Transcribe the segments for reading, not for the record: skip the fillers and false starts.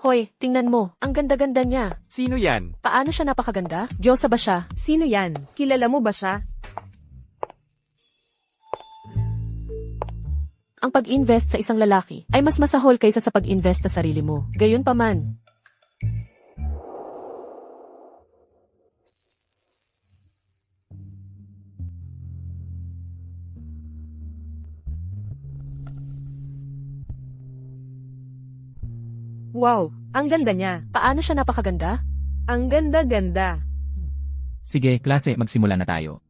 Hoy, tingnan mo, ang ganda-ganda niya. Sino yan? Paano siya napakaganda? Diyosa ba siya? Sino yan? Kilala mo ba siya? Ang pag-invest sa isang lalaki ay mas masahol kaysa sa pag-invest sa sarili mo. Gayunpaman. Wow, ang ganda niya. Paano siya napakaganda? Ang ganda-ganda. Sige, klase, magsimula na tayo.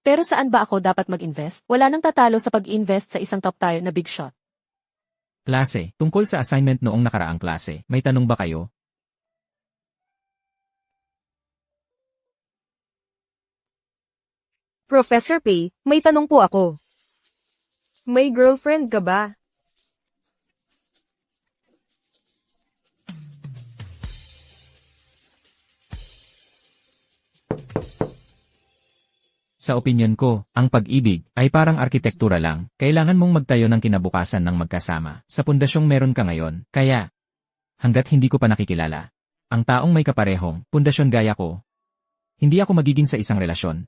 Pero saan ba ako dapat mag-invest? Wala nang tatalo sa pag-invest sa isang top-tier na big shot. Klase, tungkol sa assignment noong nakaraang klase, may tanong ba kayo? Professor Pei, may tanong po ako. May girlfriend ka ba? Sa opinyon ko, ang pag-ibig ay parang arkitektura lang. Kailangan mong magtayo ng kinabukasan ng magkasama sa pundasyong meron ka ngayon. Kaya, hanggat hindi ko pa nakikilala ang taong may kaparehong pundasyon gaya ko, hindi ako magiging sa isang relasyon.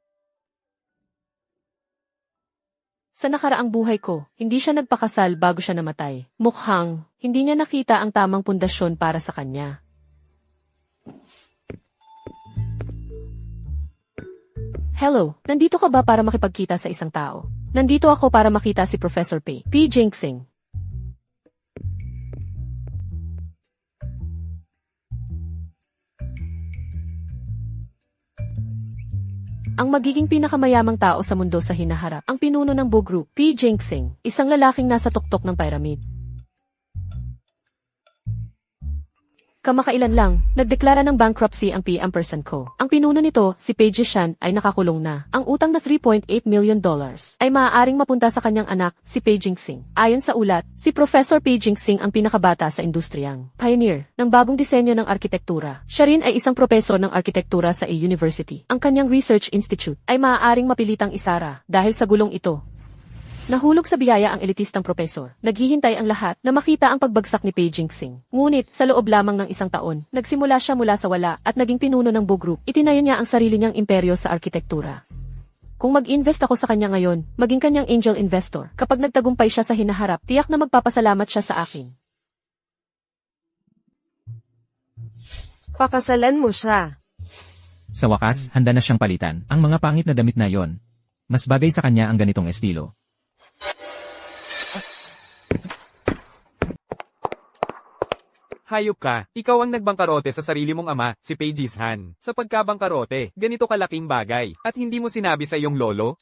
Sa nakaraang buhay ko, hindi siya nagpakasal bago siya namatay. Mukhang, hindi niya nakita ang tamang pundasyon para sa kanya. Hello, nandito ka ba para makipagkita sa isang tao? Nandito ako para makita si Professor Pei. P. Jinxing. Ang magiging pinakamayamang tao sa mundo sa hinaharap, ang pinuno ng Bo Group, P. Jinxing, isang lalaking nasa tuktok ng pyramid. Kamakailan lang, nagdeklara ng bankruptcy ang P. Ampersand Co. Ang pinuno nito, si Pei Jishan, ay nakakulong na. Ang utang na $3.8 million ay maaaring mapunta sa kanyang anak, si Pei Jinxing. Ayon sa ulat, si Professor Pei Jinxing ang pinakabata sa industriyang pioneer ng bagong disenyo ng arkitektura. Siya rin ay isang propesor ng arkitektura sa A University. Ang kanyang research institute ay maaaring mapilitang isara dahil sa gulong ito. Nahulog sa biyaya ang elitistang propesor. Naghihintay ang lahat na makita ang pagbagsak ni Pei Jinxing. Ngunit, sa loob lamang ng isang taon, nagsimula siya mula sa wala at naging pinuno ng Bo Group. Itinayo niya ang sarili niyang imperyo sa arkitektura. Kung mag-invest ako sa kanya ngayon, maging kanyang angel investor. Kapag nagtagumpay siya sa hinaharap, tiyak na magpapasalamat siya sa akin. Pakasalan mo siya. Sa wakas, handa na siyang palitan ang mga pangit na damit na yon. Mas bagay sa kanya ang ganitong estilo. Hayop ka, ikaw ang nagbangkarote sa sarili mong ama, si Pei Jishan. Sa pagkabangkarote, ganito kalaking bagay, at hindi mo sinabi sa iyong lolo?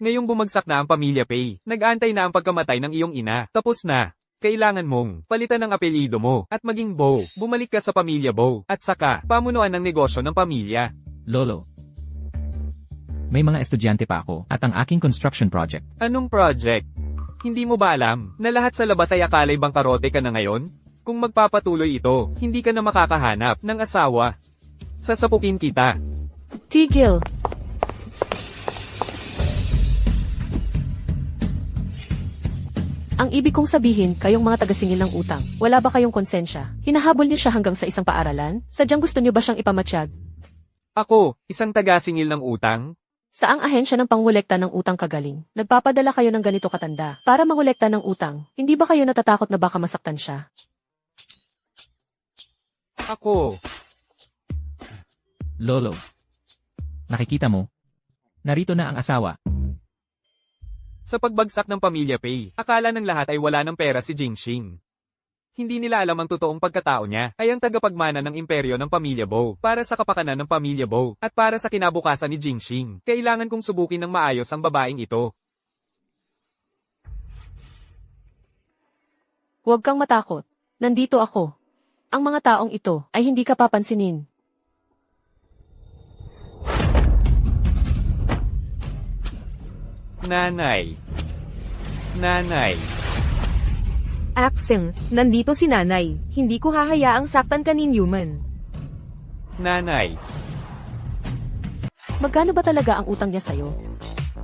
Ngayong bumagsak na ang pamilya Pei, nag-aantay na ang pagkamatay ng iyong ina, tapos na. Kailangan mong palitan ang apelyido mo, at maging Bo, bumalik ka sa pamilya Bo, at saka, pamunuan ng negosyo ng pamilya. Lolo, may mga estudyante pa ako at ang aking construction project. Anong project? Hindi mo ba alam na lahat sa labas ay akalay bangkarote ka na ngayon? Kung magpapatuloy ito, hindi ka na makakahanap ng asawa. Sasapukin kita. Tigil! Ang ibig kong sabihin, kayong mga tagasingil ng utang, wala ba kayong konsensya? Hinahabol niyo siya hanggang sa isang paaralan? Sadyang gusto niyo ba siyang ipamatsyag? Ako, isang taga-singil ng utang? Saang ahensya ng pangolekta ng utang kagaling? Nagpapadala kayo ng ganito katanda para mangolekta ng utang. Hindi ba kayo natatakot na baka masaktan siya? Ako. Lolo, nakikita mo? Narito na ang asawa. Sa pagbagsak ng pamilya Pei, akala ng lahat ay wala ng pera si Jinxing. Hindi nila alam ang totoong pagkatao niya ay ang tagapagmana ng imperyo ng pamilya Bo para sa kapakanan ng pamilya Bo at para sa kinabukasan ni Jinxing. Kailangan kong subukin ng maayos ang babaeng ito. Huwag kang matakot. Nandito ako. Ang mga taong ito ay hindi ka papansinin. Nanay. Nanay. Axing, nandito si nanay. Hindi ko hahayaang saktan ka ni Newman. Nanay. Magkano ba talaga ang utang niya sa'yo?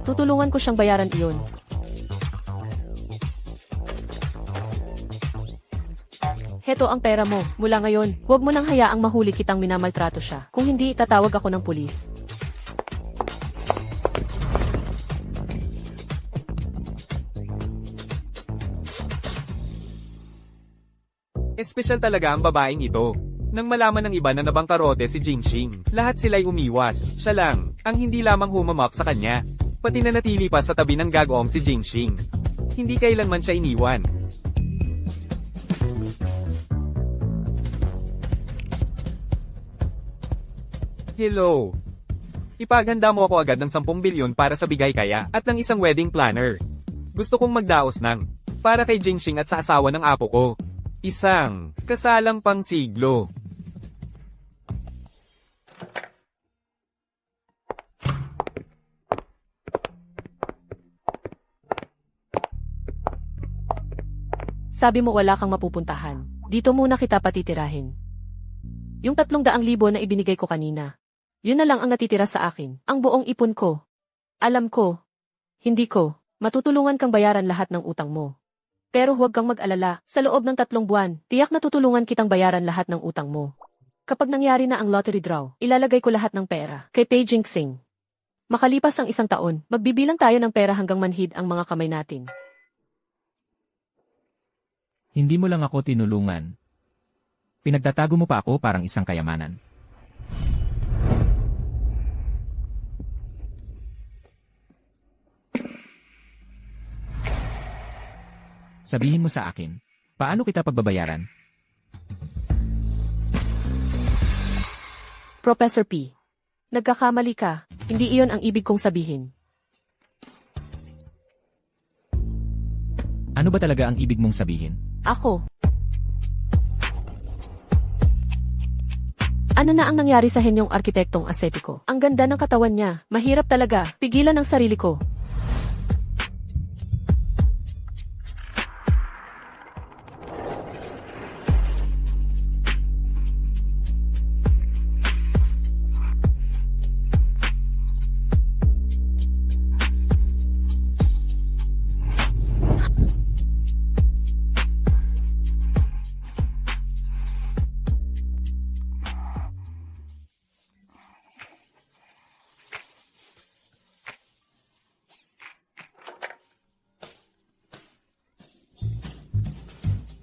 Tutulungan ko siyang bayaran iyon. Heto ang pera mo. Mula ngayon, huwag mo nang hayaang mahuli kitang minamaltrato siya. Kung hindi, itatawag ako ng pulis. Espesyal talaga ang babaeng ito. Nang malaman ng iba na nabangkarote si Jingxing, lahat sila'y umiwas. Siya lang, ang hindi lamang humamap sa kanya. Pati nanatili pa sa tabi ng gagawang si Jingxing. Hindi kailanman siya iniwan. Hello. Ipaghanda mo ako agad ng 10 bilyon para sa bigay kaya at ng isang wedding planner. Gusto kong magdaos ng para kay Jingxing at sa asawa ng apo ko. Isang kasalang pang siglo. Sabi mo wala kang mapupuntahan. Dito muna kita patitirahin. Yung 300,000 na ibinigay ko kanina. Yun na lang ang natitira sa akin. Ang buong ipon ko. Alam ko. Hindi ko. Matutulungan kang bayaran lahat ng utang mo. Pero huwag kang mag-alala. Sa loob ng 3 buwan, tiyak na tutulungan kitang bayaran lahat ng utang mo. Kapag nangyari na ang lottery draw, ilalagay ko lahat ng pera kay Pei Jingxing. Makalipas ang 1 taon, magbibilang tayo ng pera hanggang manhid ang mga kamay natin. Hindi mo lang ako tinulungan. Pinagtatago mo pa ako parang isang kayamanan. Sabihin mo sa akin, paano kita pagbabayaran? Professor P. Nagkakamali ka. Hindi iyon ang ibig kong sabihin. Ano ba talaga ang ibig mong sabihin? Ako. Ano na ang nangyari sa henyong arkitektong asetiko? Ang ganda ng katawan niya. Mahirap talaga. Pigilan ang sarili ko.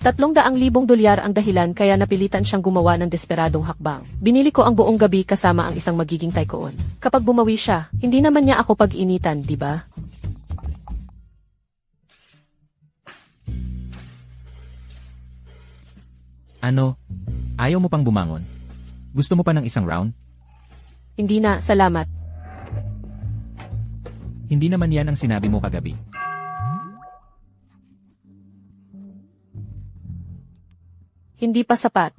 $300,000 ang dahilan kaya napilitan siyang gumawa ng desperadong hakbang. Binili ko ang buong gabi kasama ang isang magiging tycoon. Kapag bumawi siya, hindi naman niya ako pag-initan, di ba? Ano? Ayaw mo pang bumangon? Gusto mo pa ng isang round? Hindi na, salamat. Hindi naman yan ang sinabi mo kagabi. Hindi pa sapat.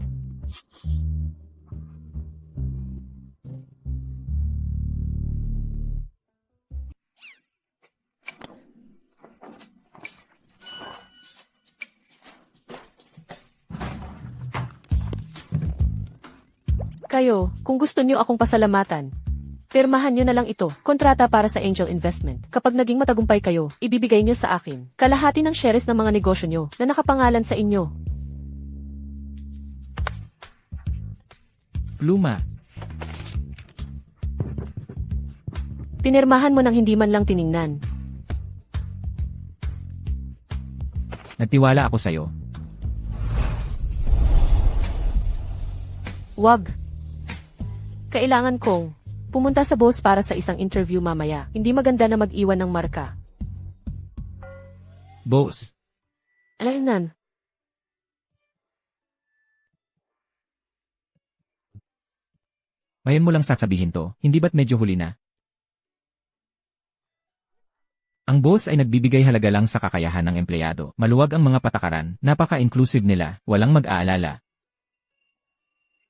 Kayo, kung gusto niyo akong pasalamatan, pirmahan niyo na lang ito, kontrata para sa Angel Investment. Kapag naging matagumpay kayo, ibibigay niyo sa akin kalahati ng shares ng mga negosyo niyo na nakapangalan sa inyo. Pluma. Pinirmahan mo nang hindi man lang tiningnan. Nagtiwala ako sa'yo. Wag. Kailangan kong pumunta sa boss para sa isang interview mamaya. Hindi maganda na mag-iwan ng marka. Boss. Alainan. Ngayon mo lang sasabihin to, hindi ba't medyo huli na? Ang boss ay nagbibigay halaga lang sa kakayahan ng empleyado. Maluwag ang mga patakaran, napaka-inclusive nila, walang mag-aalala.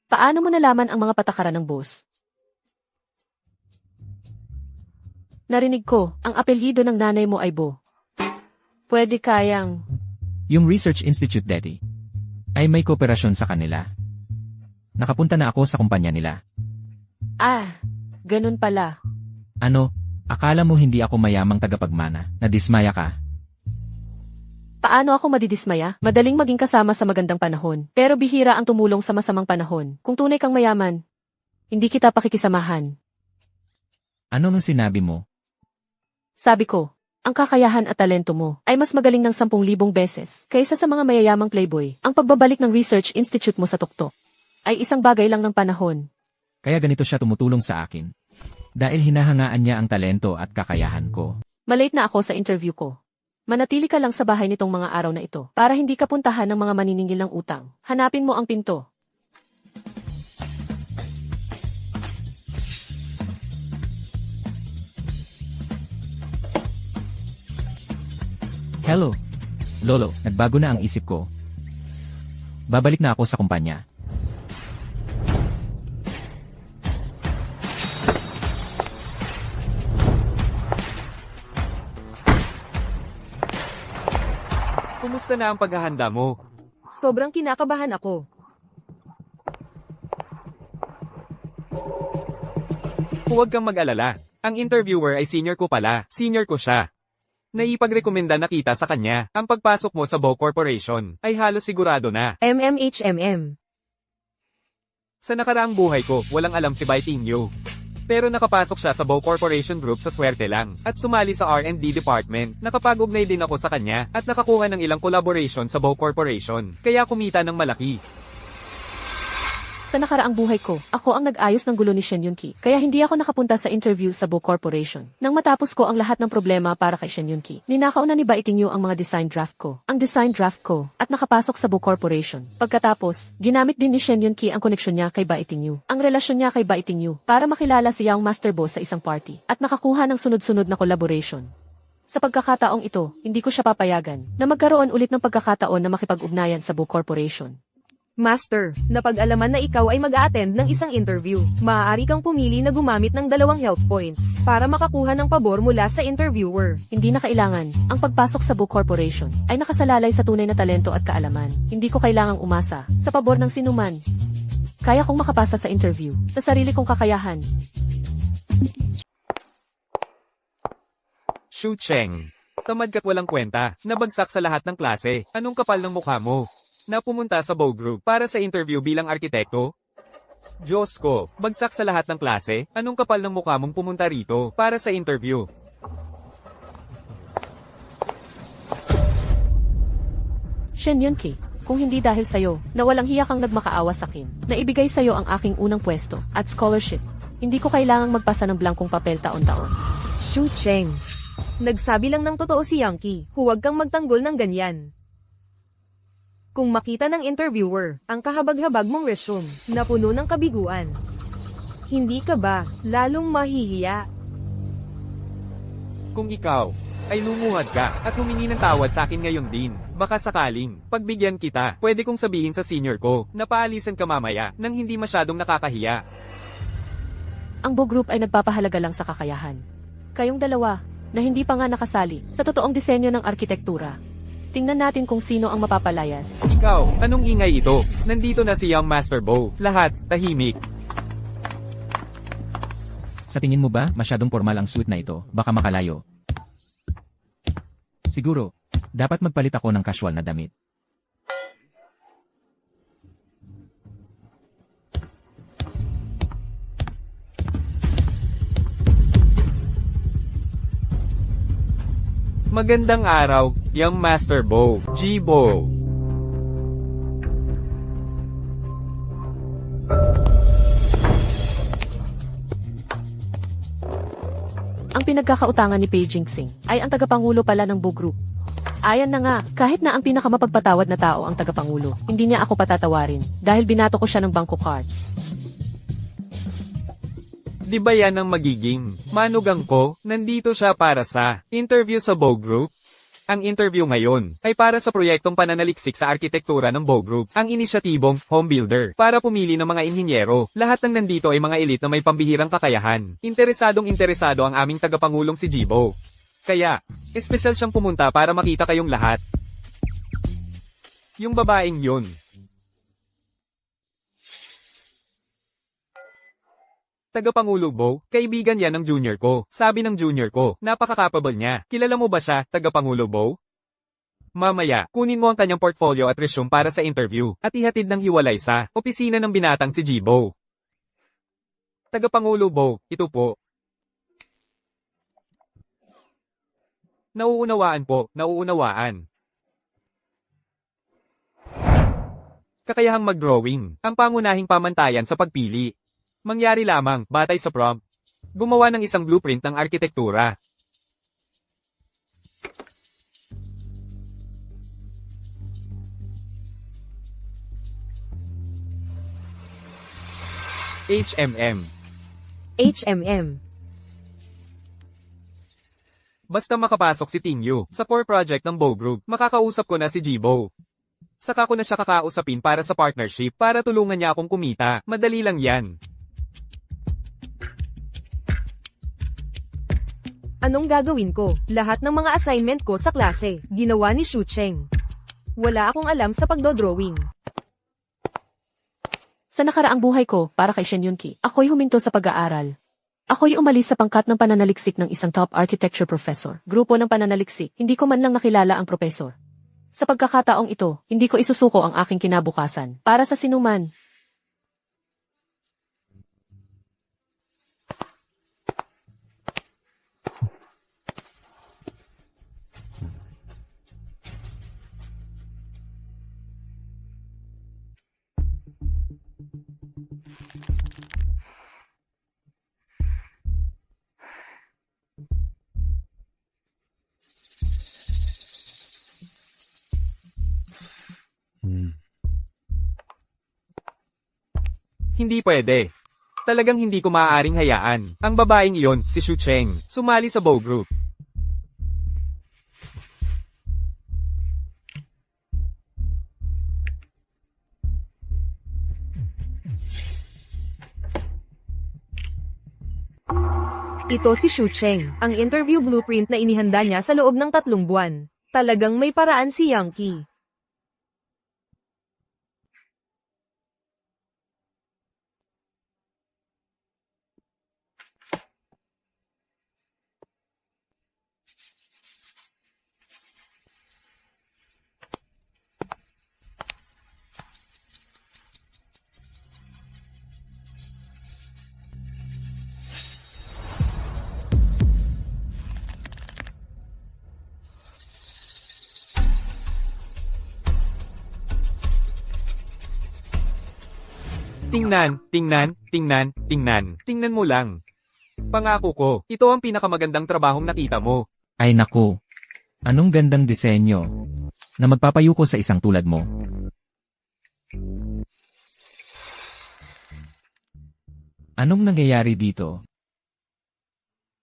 Paano mo nalaman ang mga patakaran ng boss? Narinig ko, ang apelyido ng nanay mo ay Bo. Pwede kayang... Yung Research Institute Daddy ay may kooperasyon sa kanila. Nakapunta na ako sa kumpanya nila. Ganun pala. Ano, akala mo hindi ako mayamang tagapagmana, nadismaya ka? Paano ako madidismaya? Madaling maging kasama sa magandang panahon. Pero bihira ang tumulong sa masamang panahon. Kung tunay kang mayaman, hindi kita pakikisamahan. Ano nung sinabi mo? Sabi ko, ang kakayahan at talento mo ay mas magaling ng 10,000 beses kaysa sa mga mayayamang playboy. Ang pagbabalik ng research institute mo sa tuktok ay isang bagay lang ng panahon. Kaya ganito siya tumutulong sa akin. Dahil hinahangaan niya ang talento at kakayahan ko. Malate na ako sa interview ko. Manatili ka lang sa bahay nitong mga araw na ito para hindi ka puntahan ng mga maniningil ng utang. Hanapin mo ang pinto. Hello. Lolo, nagbago na ang isip ko. Babalik na ako sa kumpanya. Kumusta na ang paghahanda mo? Sobrang kinakabahan ako. Huwag kang mag-alala. Ang interviewer ay senior ko pala. Senior ko siya. Naipagrekomenda na kita sa kanya. Ang pagpasok mo sa Bow Corporation ay halos sigurado na. MMHMM. Sa nakaraang buhay ko, walang alam si Baitinho. Pero nakapasok siya sa Bow Corporation Group sa swerte lang, at sumali sa R&D department. Nakapag-ugnay din ako sa kanya, at nakakuha ng ilang collaboration sa Bow Corporation. Kaya kumita ng malaki. Sa nakaraang buhay ko, ako ang nag-ayos ng gulo ni Shen Yunki, kaya hindi ako nakapunta sa interview sa Bow Corporation. Nang matapos ko ang lahat ng problema para kay Shen Yunki, ninakaw na ni Baitingyu ang mga design draft ko, at nakapasok sa Bow Corporation. Pagkatapos, ginamit din ni Shen Yunki ang koneksyon niya kay Baitingyu, ang relasyon niya kay Baitingyu, para makilala si Young Master Bo sa isang party, at nakakuha ng sunod-sunod na collaboration. Sa pagkakataong ito, hindi ko siya papayagan na magkaroon ulit ng pagkakataon na makipag-ugnayan sa Bow Corporation. Master, napag-alaman na ikaw ay mag-a-attend ng isang interview. Maaari kang pumili na gumamit ng 2 health points para makakuha ng pabor mula sa interviewer. Hindi na kailangan. Ang pagpasok sa Bow Corporation ay nakasalalay sa tunay na talento at kaalaman. Hindi ko kailangang umasa sa pabor ng sinuman. Kaya kong makapasa sa interview sa sarili kong kakayahan. Shu Cheng. Tamad ka't walang kwenta. Nabagsak sa lahat ng klase. Anong kapal ng mukha mo? Na pumunta sa Bow Group para sa interview bilang arkitekto? Diyos ko, bagsak sa lahat ng klase, anong kapal ng mukha mong pumunta rito para sa interview? Shen Yunki, kung hindi dahil sa'yo, na walang hiya kang nagmakaawa sa'kin, na ibigay sa'yo ang aking unang pwesto at scholarship, hindi ko kailangang magpasa ng blankong papel taon-taon. Shu Cheng. Nagsabi lang ng totoo si Yankee, huwag kang magtanggol ng ganyan. Kung makita ng interviewer ang kahabag-habag mong resume na puno ng kabiguan, hindi ka ba lalong mahihiya? Kung ikaw ay lumuhad ka at humingi ng tawad sa akin ngayon din, baka sakaling pagbigyan kita, pwede kong sabihin sa senior ko na paalisan ka mamaya nang hindi masyadong nakakahiya. Ang Bow Group ay nagpapahalaga lang sa kakayahan. Kayong dalawa, na hindi pa nga nakasali sa totoong disenyo ng arkitektura. Tingnan natin kung sino ang mapapalayas. Ikaw, anong ingay ito? Nandito na si Young Master Bow. Lahat, tahimik. Sa tingin mo ba, masyadong formal ang suit na ito? Baka makalayo. Siguro, dapat magpalit ako ng casual na damit. Magandang araw, Young Master Bow, G-Bow. Ang pinagkakautangan ni Beijing Singh ay ang tagapangulo pala ng Bow Group. Ayan na nga, kahit na ang pinakamapagpatawad na tao ang tagapangulo, hindi niya ako patatawarin dahil binato ko siya ng bangko card. Di ba yan ang magiging manugang ko? Nandito siya para sa interview sa Bow Group. Ang interview ngayon ay para sa proyektong pananaliksik sa arkitektura ng Bow Group, ang inisyatibong Home Builder, para pumili ng mga inhinyero. Lahat ng nandito ay mga elite na may pambihirang kakayahan. Interesadong-interesado ang aming tagapangulong si Jibo. Kaya, espesyal siyang pumunta para makita kayong lahat. Yung babaeng yun. Tagapangulo Bow, kaibigan yan ng junior ko. Sabi ng junior ko, napaka-capable niya. Kilala mo ba siya, Tagapangulo Bow? Mamaya, kunin mo ang kanyang portfolio at resume para sa interview, at ihatid ng hiwalay sa opisina ng binatang si Jibo. Tagapangulo Bo, ito po. Nauunawaan po, nauunawaan. Kakayahang mag-drawing, ang pangunahing pamantayan sa pagpili. Mangyari lamang, batay sa prompt. Gumawa ng isang blueprint ng arkitektura. HMM. HMM. Basta makapasok si Ting Yu sa core project ng Bo Group, makakausap ko na si Jibo. Saka ko na siya kakausapin para sa partnership para tulungan niya akong kumita. Madali lang yan. Anong gagawin ko? Lahat ng mga assignment ko sa klase, ginawa ni Shu Cheng. Wala akong alam sa pagdodrawing. Sa nakaraang buhay ko, para kay Shen Yunki, ako'y huminto sa pag-aaral. Ako'y umalis sa pangkat ng pananaliksik ng isang top architecture professor. Grupo ng pananaliksik, hindi ko man lang nakilala ang professor. Sa pagkakataong ito, hindi ko isusuko ang aking kinabukasan para sa sinuman. Hindi pwede. Talagang hindi ko maaaring hayaan. Ang babaeng iyon, si Shu Cheng, sumali sa Bo Group. Ito si Shu Cheng, ang interview blueprint na inihanda niya sa loob ng 3 buwan. Talagang may paraan si Yankee. Tingnan, tingnan, tingnan, tingnan. Tingnan mo lang. Pangako ko, ito ang pinakamagandang trabahong nakita mo. Ay naku. Anong gandang disenyo na magpapayuko sa isang tulad mo. Anong nangyayari dito?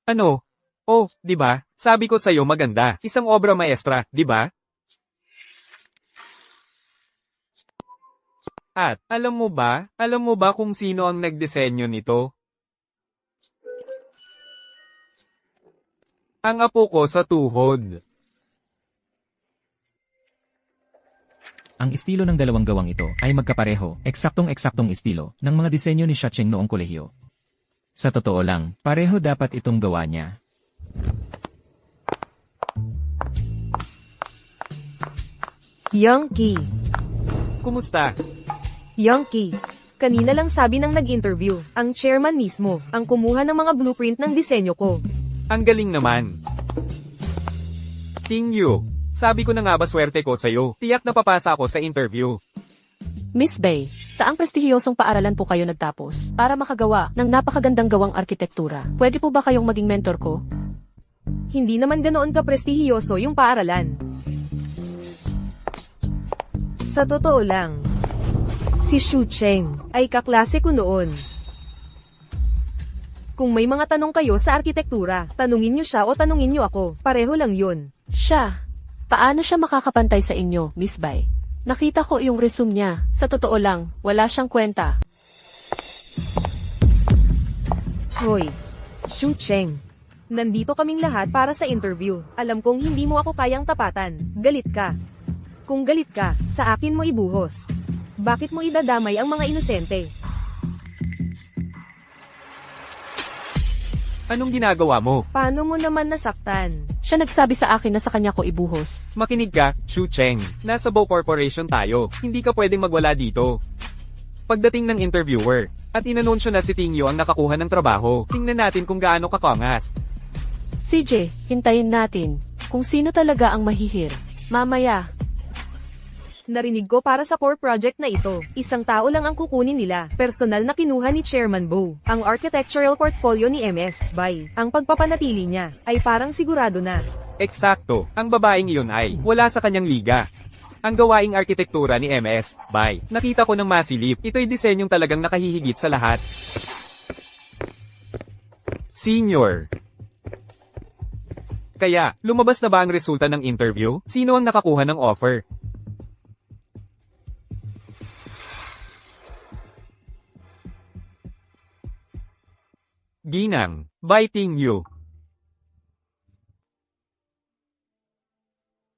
Ano? Oh, di ba? Sabi ko sa'yo maganda. Isang obra maestra, di ba? At, alam mo ba kung sino ang nagdisenyo nito? Ang apo ko sa tuhod. Ang estilo ng dalawang gawang ito ay magkapareho, eksaktong-eksaktong estilo ng mga disenyo ni Xiacheng noong kolehiyo. Sa totoo lang, pareho dapat itong gawa niya. Yankee. Kumusta? Yankee. Kanina lang sabi ng nag-interview, ang chairman mismo, ang kumuha ng mga blueprint ng disenyo ko. Ang galing naman. Ting Yu, sabi ko na nga ba swerte ko sa'yo, tiyak na papasa ako sa interview. Miss Bay, saang prestihiyosong paaralan po kayo nagtapos para makagawa ng napakagandang gawang arkitektura? Pwede po ba kayong maging mentor ko? Hindi naman ganoon ka-prestihiyoso yung paaralan. Sa totoo lang, si Shu Cheng ay kaklase ko noon. Kung may mga tanong kayo sa arkitektura, tanungin niyo siya o tanungin niyo ako, pareho lang yun. Siya. Paano siya makakapantay sa inyo, Miss Bay? Nakita ko yung resume niya. Sa totoo lang, wala siyang kwenta. Hoy, Shu Cheng. Nandito kaming lahat para sa interview. Alam kong hindi mo ako kayang tapatan. Galit ka. Kung galit ka, sa akin mo ibuhos. Bakit mo idadamay ang mga inosente? Anong ginagawa mo? Paano mo naman nasaktan? Siya nagsabi sa akin na sa kanya ko ibuhos. Makinig ka, Shu Cheng. Nasa Bow Corporation tayo. Hindi ka pwedeng magwala dito. Pagdating ng interviewer, at inanunsyo na si Tingyo ang nakakuha ng trabaho, tingnan natin kung gaano kakangas. CJ, hintayin natin kung sino talaga ang mahihir. Mamaya. Narinig ko para sa core project na ito, isang tao lang ang kukunin nila. Personal na kinuha ni Chairman Bow. Ang architectural portfolio ni MS, by. Ang pagpapanatili niya, ay parang sigurado na. Eksakto, ang babaeng iyon ay wala sa kanyang liga. Ang gawaing arkitektura ni MS, by. Nakita ko ng masilip, ito'y disenyong talagang nakahihigit sa lahat. Senior. Kaya, lumabas na ba ang resulta ng interview? Sino ang nakakuha ng offer? Ginang, biting you.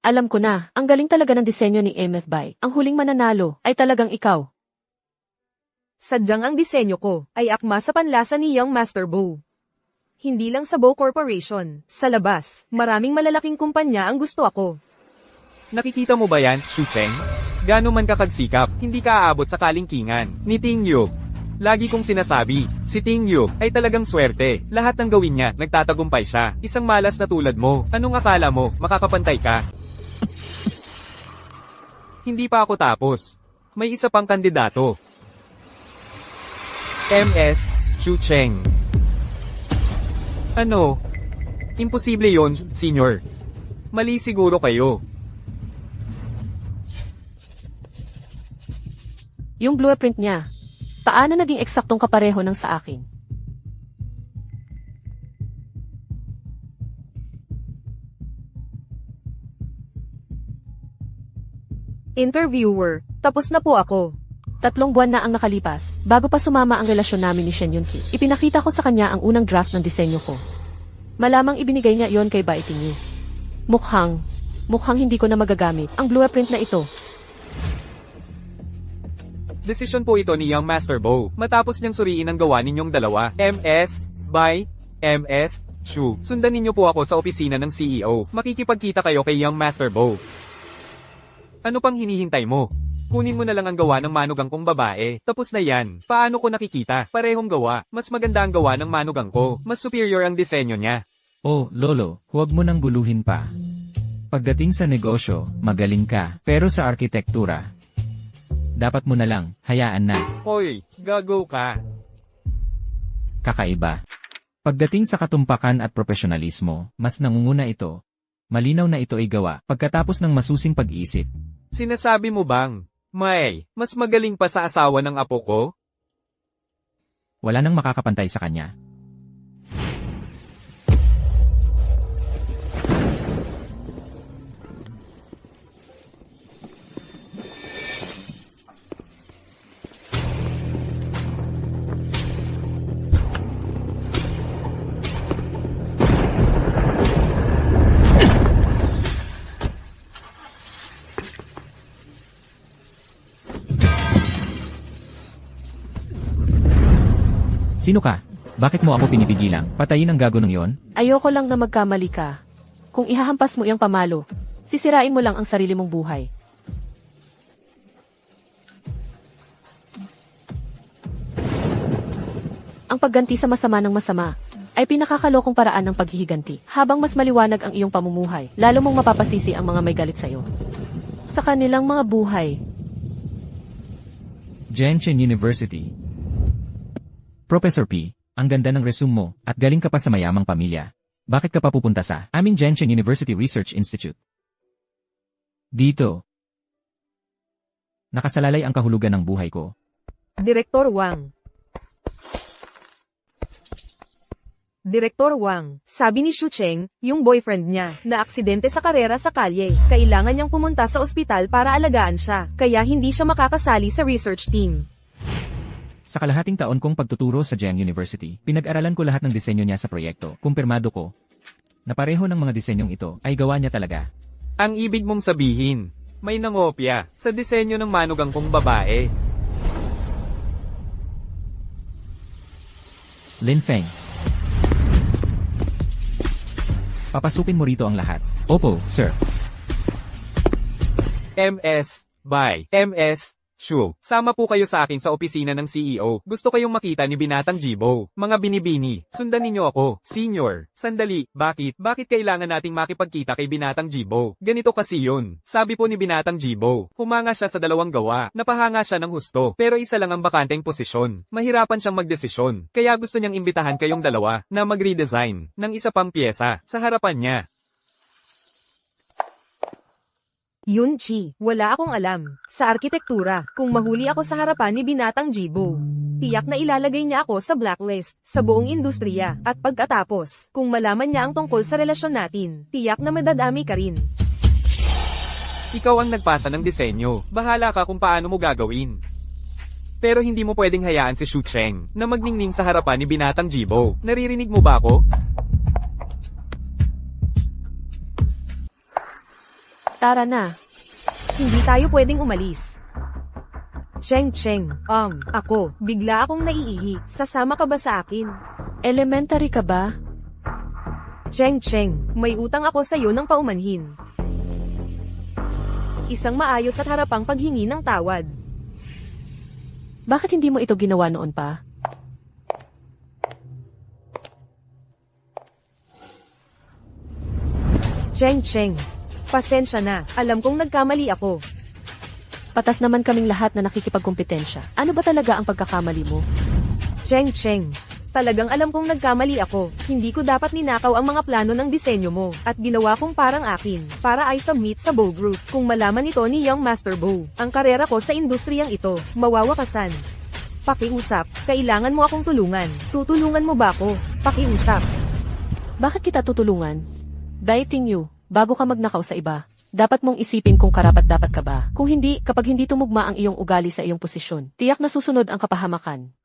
Alam ko na, ang galing talaga ng disenyo ni MF Bai. Ang huling mananalo ay talagang ikaw. Sadyang ang disenyo ko, ay akma sa panlasa ni Young Master Bow. Hindi lang sa Bow Corporation, sa labas, maraming malalaking kumpanya ang gusto ako. Nakikita mo ba yan, Shu Cheng? Gano man kakagsikap, hindi ka aabot sa kalingkingan ni Tingyo. Lagi kong sinasabi, si Tingyo ay talagang swerte. Lahat ng gawin niya, nagtatagumpay siya. Isang malas na tulad mo. Anong akala mo, makakapantay ka? Hindi pa ako tapos. May isa pang kandidato. MS Shu Cheng. Ano? Imposible yon, senior. Mali siguro kayo. Yung blueprint niya, paano naging eksaktong kapareho ng sa akin? Interviewer, tapos na po ako. 3 buwan na ang nakalipas, bago pa sumama ang relasyon namin ni Shen Yunki. Ipinakita ko sa kanya ang unang draft ng disenyo ko. Malamang ibinigay niya iyon kay Baiting Yu. Mukhang hindi ko na magagamit ang blueprint na ito. Desisyon po ito ni Young Master Bow, matapos niyang suriin ang gawa ninyong dalawa. MS, by, MS, Shu. Sundan ninyo po ako sa opisina ng CEO. Makikipagkita kayo kay Young Master Bow. Ano pang hinihintay mo? Kunin mo na lang ang gawa ng manugang kong babae. Tapos na yan. Paano ko nakikita? Parehong gawa. Mas maganda ang gawa ng manugang ko. Mas superior ang disenyo niya. Oh, Lolo, huwag mo nang guluhin pa. Pagdating sa negosyo, magaling ka. Pero sa arkitektura, dapat mo na lang, hayaan na. Hoy, gago ka. Kakaiba. Pagdating sa katumpakan at profesionalismo, mas nangunguna ito. Malinaw na ito ay gawa, pagkatapos ng masusing pag-iisip. Sinasabi mo bang, May, mas magaling pa sa asawa ng apo ko? Wala nang makakapantay sa kanya. Sino ka? Bakit mo ako pinipigilang? Patayin ang gago ng yon? Ayoko lang na magkamali ka. Kung ihahampas mo iyang pamalo, sisirain mo lang ang sarili mong buhay. Ang pagganti sa masama ng masama ay pinakakalokong paraan ng paghihiganti. Habang mas maliwanag ang iyong pamumuhay, lalo mong mapapasisi ang mga may galit sa iyo. Sa kanilang mga buhay. Jianchen University. Professor P, ang ganda ng resume mo, at galing ka pa sa mayamang pamilya. Bakit ka pa pupunta sa aming Jianchen University Research Institute? Dito. Nakasalalay ang kahulugan ng buhay ko. Direktor Wang. Direktor Wang, sabi ni Shu Cheng, yung boyfriend niya, na aksidente sa karera sa kalye. Kailangan niyang pumunta sa ospital para alagaan siya, kaya hindi siya makakasali sa research team. Sa kalahating taon kong pagtuturo sa Jiang University, pinag-aralan ko lahat ng disenyo niya sa proyekto. Kumpirmado ko na pareho ng mga disenyong ito ay gawa niya talaga. Ang ibig mong sabihin, may nangopya sa disenyo ng manugang kong babae. Lin Feng. Papasukin mo rito ang lahat. Opo, sir. MS, bye. MS, Shu. Sama po kayo sa akin sa opisina ng CEO. Gusto kayong makita ni Binatang Jibo. Mga binibini, sundan ninyo ako. Senior, sandali, bakit? Bakit kailangan nating makipagkita kay Binatang Jibo? Ganito kasi yun. Sabi po ni Binatang Jibo, humanga siya sa dalawang gawa. Napahanga siya ng husto. Pero isa lang ang bakanteng posisyon. Mahirapan siyang magdesisyon. Kaya gusto niyang imbitahan kayong dalawa na mag-redesign ng isa pang pyesa sa harapan niya. Yunchi, wala akong alam. Sa arkitektura, kung mahuli ako sa harapan ni Binatang Jibo, tiyak na ilalagay niya ako sa blacklist, sa buong industriya, at pagkatapos, kung malaman niya ang tungkol sa relasyon natin, tiyak na madadami ka rin. Ikaw ang nagpasa ng disenyo. Bahala ka kung paano mo gagawin. Pero hindi mo pwedeng hayaan si Shu Cheng na magningning sa harapan ni Binatang Jibo. Naririnig mo ba ako? Tara na. Hindi tayo pwedeng umalis. Cheng, ako, bigla akong naiihi. Sasama ka ba sa akin? Elementary ka ba? Cheng, may utang ako sa iyo ng paumanhin. Isang maayos at harapang paghingi ng tawad. Bakit hindi mo ito ginawa noon pa? Cheng, pasensya na. Alam kong nagkamali ako. Patas naman kaming lahat na nakikipagkumpetensya. Ano ba talaga ang pagkakamali mo? Cheng, talagang alam kong nagkamali ako. Hindi ko dapat ninakaw ang mga plano ng disenyo mo, at ginawa kong parang akin, para ay submit sa Bow Group. Kung malaman ito ni Young Master Bow, ang karera ko sa industriyang ito, mawawakasan. Pakiusap, kailangan mo akong tulungan. Tutulungan mo ba ako? Pakiusap. Bakit kita tutulungan? Dieting you, bago ka magnakaw sa iba. Dapat mong isipin kung karapat-dapat ka ba. Kung hindi, kapag hindi tumugma ang iyong ugali sa iyong posisyon, tiyak na susunod ang kapahamakan.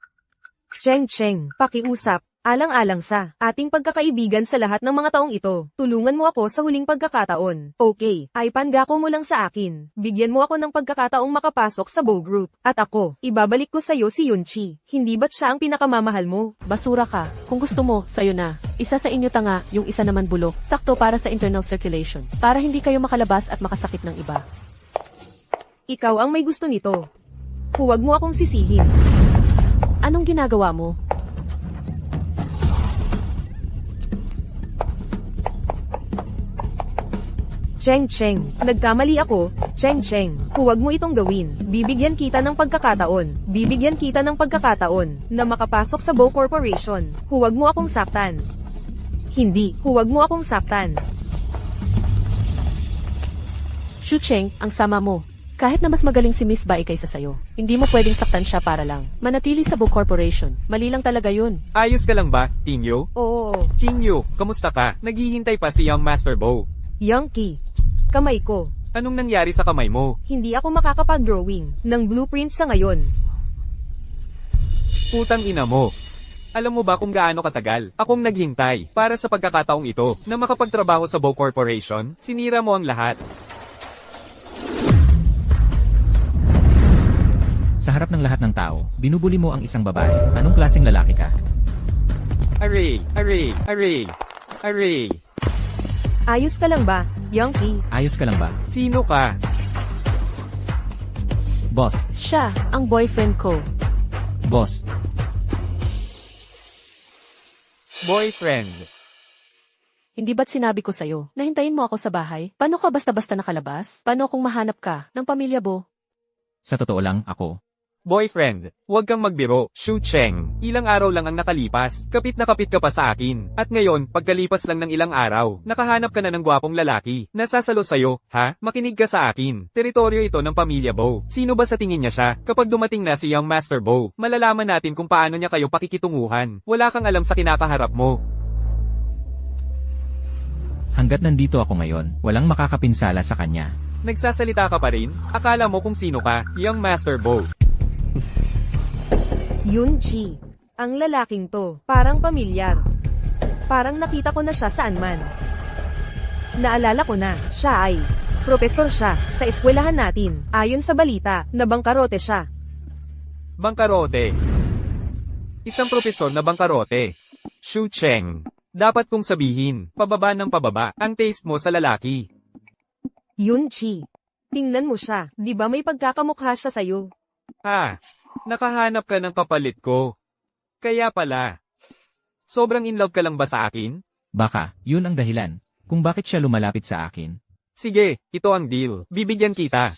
Cheng, pakiusap. Alang-alang sa ating pagkakaibigan sa lahat ng mga taong ito. Tulungan mo ako sa huling pagkakataon. Okay, ay pangako mo lang sa akin. Bigyan mo ako ng pagkakataong makapasok sa Bow Group. At ako, ibabalik ko sa iyo si Yunchi. Hindi ba't siya ang pinakamamahal mo? Basura ka. Kung gusto mo, sayo na. Isa sa inyo tanga, yung isa naman bulok. Sakto para sa internal circulation. Para hindi kayo makalabas at makasakit ng iba. Ikaw ang may gusto nito. Huwag mo akong sisihin. Anong ginagawa mo? Cheng, nagkamali ako. Cheng, huwag mo itong gawin. Bibigyan kita ng pagkakataon. Bibigyan kita ng pagkakataon na makapasok sa Bow Corporation. Huwag mo akong saktan. Hindi, huwag mo akong saktan. Shu Cheng, ang sama mo. Kahit na mas magaling si Miss Bai kaysa sayo, hindi mo pwedeng saktan siya para lang manatili sa Bow Corporation. Mali lang talaga yun. Ayos ka lang ba, Tingyo? Oo, Tingyo, kamusta ka? Naghihintay pa si Young Master Bow. Yangki. Kamay ko. Anong nangyari sa kamay mo? Hindi ako makakapag-drawing ng blueprint sa ngayon. Putang ina mo. Alam mo ba kung gaano katagal akong naghintay para sa pagkakataong ito na makapagtrabaho sa Bow Corporation? Sinira mo ang lahat. Sa harap ng lahat ng tao, binubuli mo ang isang babae. Anong klaseng lalaki ka? Array. Ayos ka lang ba, Yangki? Ayos ka lang ba? Sino ka? Boss, Siya, ang boyfriend ko. boss. Boyfriend. Hindi ba't sinabi ko sa'yo, na hintayin mo ako sa bahay? Paano ka basta-basta nakalabas? Paano kung mahanap ka ng pamilya mo? Sa totoo lang, ako. Boyfriend, huwag kang magbiro, Shu Cheng. Ilang araw lang ang nakalipas, kapit na kapit ka pa sa akin. At ngayon, pagkalipas lang ng ilang araw, nakahanap ka na ng gwapong lalaki. Nasasalo sa'yo, ha? Makinig ka sa akin. Teritoryo ito ng pamilya Bow. Sino ba sa tingin niya siya? Kapag dumating na si Young Master Bow, malalaman natin kung paano niya kayo pakikitunguhan. Wala kang alam sa kinakaharap mo. Hanggat nandito ako ngayon, walang makakapinsala sa kanya. Nagsasalita ka pa rin? Akala mo kung sino ka, Young Master Bow. Yunchi. Ang lalaking to, parang pamilyar. Parang nakita ko na siya saan man. Naalala ko na, siya ay propesor siya sa eskwelahan natin. Ayon sa balita, nabangkarote siya. Bangkarote. Isang propesor na bangkarote. Shu Cheng. Dapat kong sabihin, pababa ng pababa, ang taste mo sa lalaki. Yunchi. Tingnan mo siya, di ba may pagkakamukha siya sa'yo? Nakahanap ka ng kapalit ko. Kaya pala. Sobrang in love ka lang ba sa akin? Baka, yun ang dahilan kung bakit siya lumalapit sa akin. Sige, ito ang deal. Bibigyan kita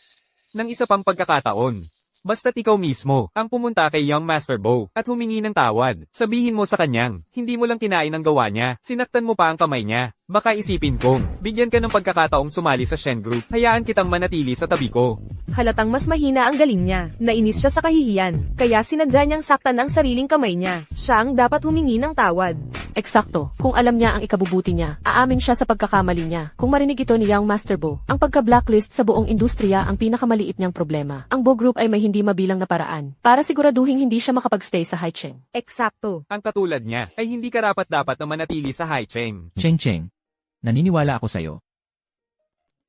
ng isa pang pagkakataon. Basta't ikaw mismo ang pumunta kay Young Master Bo at humingi ng tawad. Sabihin mo sa kanyang, hindi mo lang kinain ang gawa niya, sinaktan mo pa ang kamay niya. Baka isipin kong, bigyan ka ng pagkakataong sumali sa Shen Group, hayaan kitang manatili sa tabi ko. Halatang mas mahina ang galing niya. Nainis siya sa kahihiyan, kaya sinadya niyang saktan ang sariling kamay niya. Siya ang dapat humingi ng tawad. Eksakto, kung alam niya ang ikabubuti niya, aamin siya sa pagkakamali niya. Kung marinig ito ni Young Master Bo, ang pagka-blacklist sa buong industriya ang pinakamaliit niyang problema. Ang Bo Group ay may hindi mabilang na paraan para siguraduhin hindi siya makapag-stay sa Haicheng. Eksakto. Ang katulad niya ay hindi karapat-dapat na manatili sa Haicheng. Cheng, naniniwala ako sa'yo.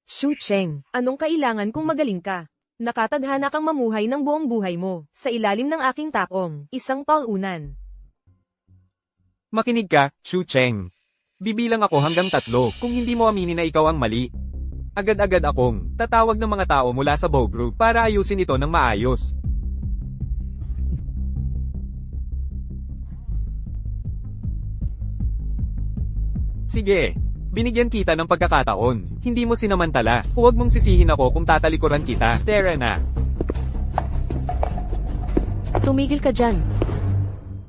Shu Cheng, anong kailangan kung magaling ka? Nakatadhana kang mamuhay ng buong buhay mo, sa ilalim ng aking takong, isang talunan. Makinig ka, Shu Cheng. Bibilang ako hanggang 3 kung hindi mo aminin na ikaw ang mali. Agad-agad akong tatawag ng mga tao mula sa Bo Group para ayusin ito ng maayos. Sige, binigyan kita ng pagkakataon. Hindi mo sinamantala. Huwag mong sisihin ako kung tatalikuran kita. Tara na. Tumigil ka dyan.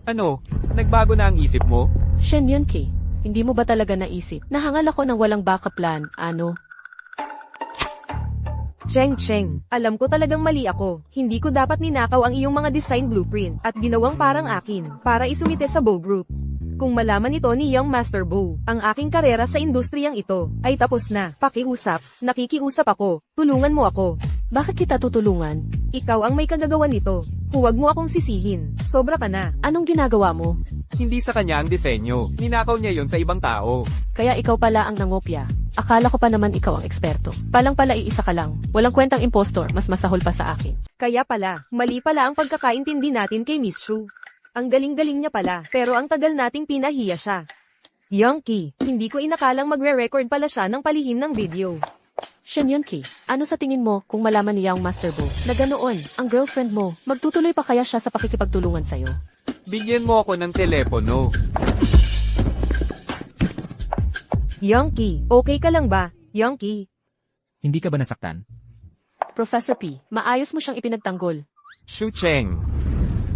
Ano? Nagbago na ang isip mo? Shen Yunki, hindi mo ba talaga naisip? Nahangal ako ng walang backup plan, ano? Cheng, alam ko talagang mali ako. Hindi ko dapat ninakaw ang iyong mga design blueprint at ginawang parang akin para isumite sa Bo Group. Kung malaman ito ni Young Master Bo, ang aking karera sa industriyang ito ay tapos na. Pakiusap, nakikiusap ako, tulungan mo ako. Bakit kita tutulungan? Ikaw ang may kagagawan nito. Huwag mo akong sisihin. Sobra ka na. Anong ginagawa mo? Hindi sa kanya ang disenyo. Ninakaw niya yon sa ibang tao. Kaya ikaw pala ang nangopya. Akala ko pa naman ikaw ang eksperto. Palang pala iisa ka lang. Walang kwentang impostor, mas masahol pa sa akin. Kaya pala, mali pala ang pagkakaintindi natin kay Miss Shu. Ang galing-galing niya pala, pero ang tagal nating pinahiya siya. Yongki, hindi ko inakalang magre-record pala siya ng palihim ng video. Shen Yunki, ano sa tingin mo kung malaman ni Young Master Bo na ganoon, ang girlfriend mo, magtutuloy pa kaya siya sa pakikipagtulungan sa'yo? Bigyan mo ako ng telepono. Yongki, okay ka lang ba, Yongki? Hindi ka ba nasaktan? Professor P, maayos mo siyang ipinagtanggol. Shu Cheng.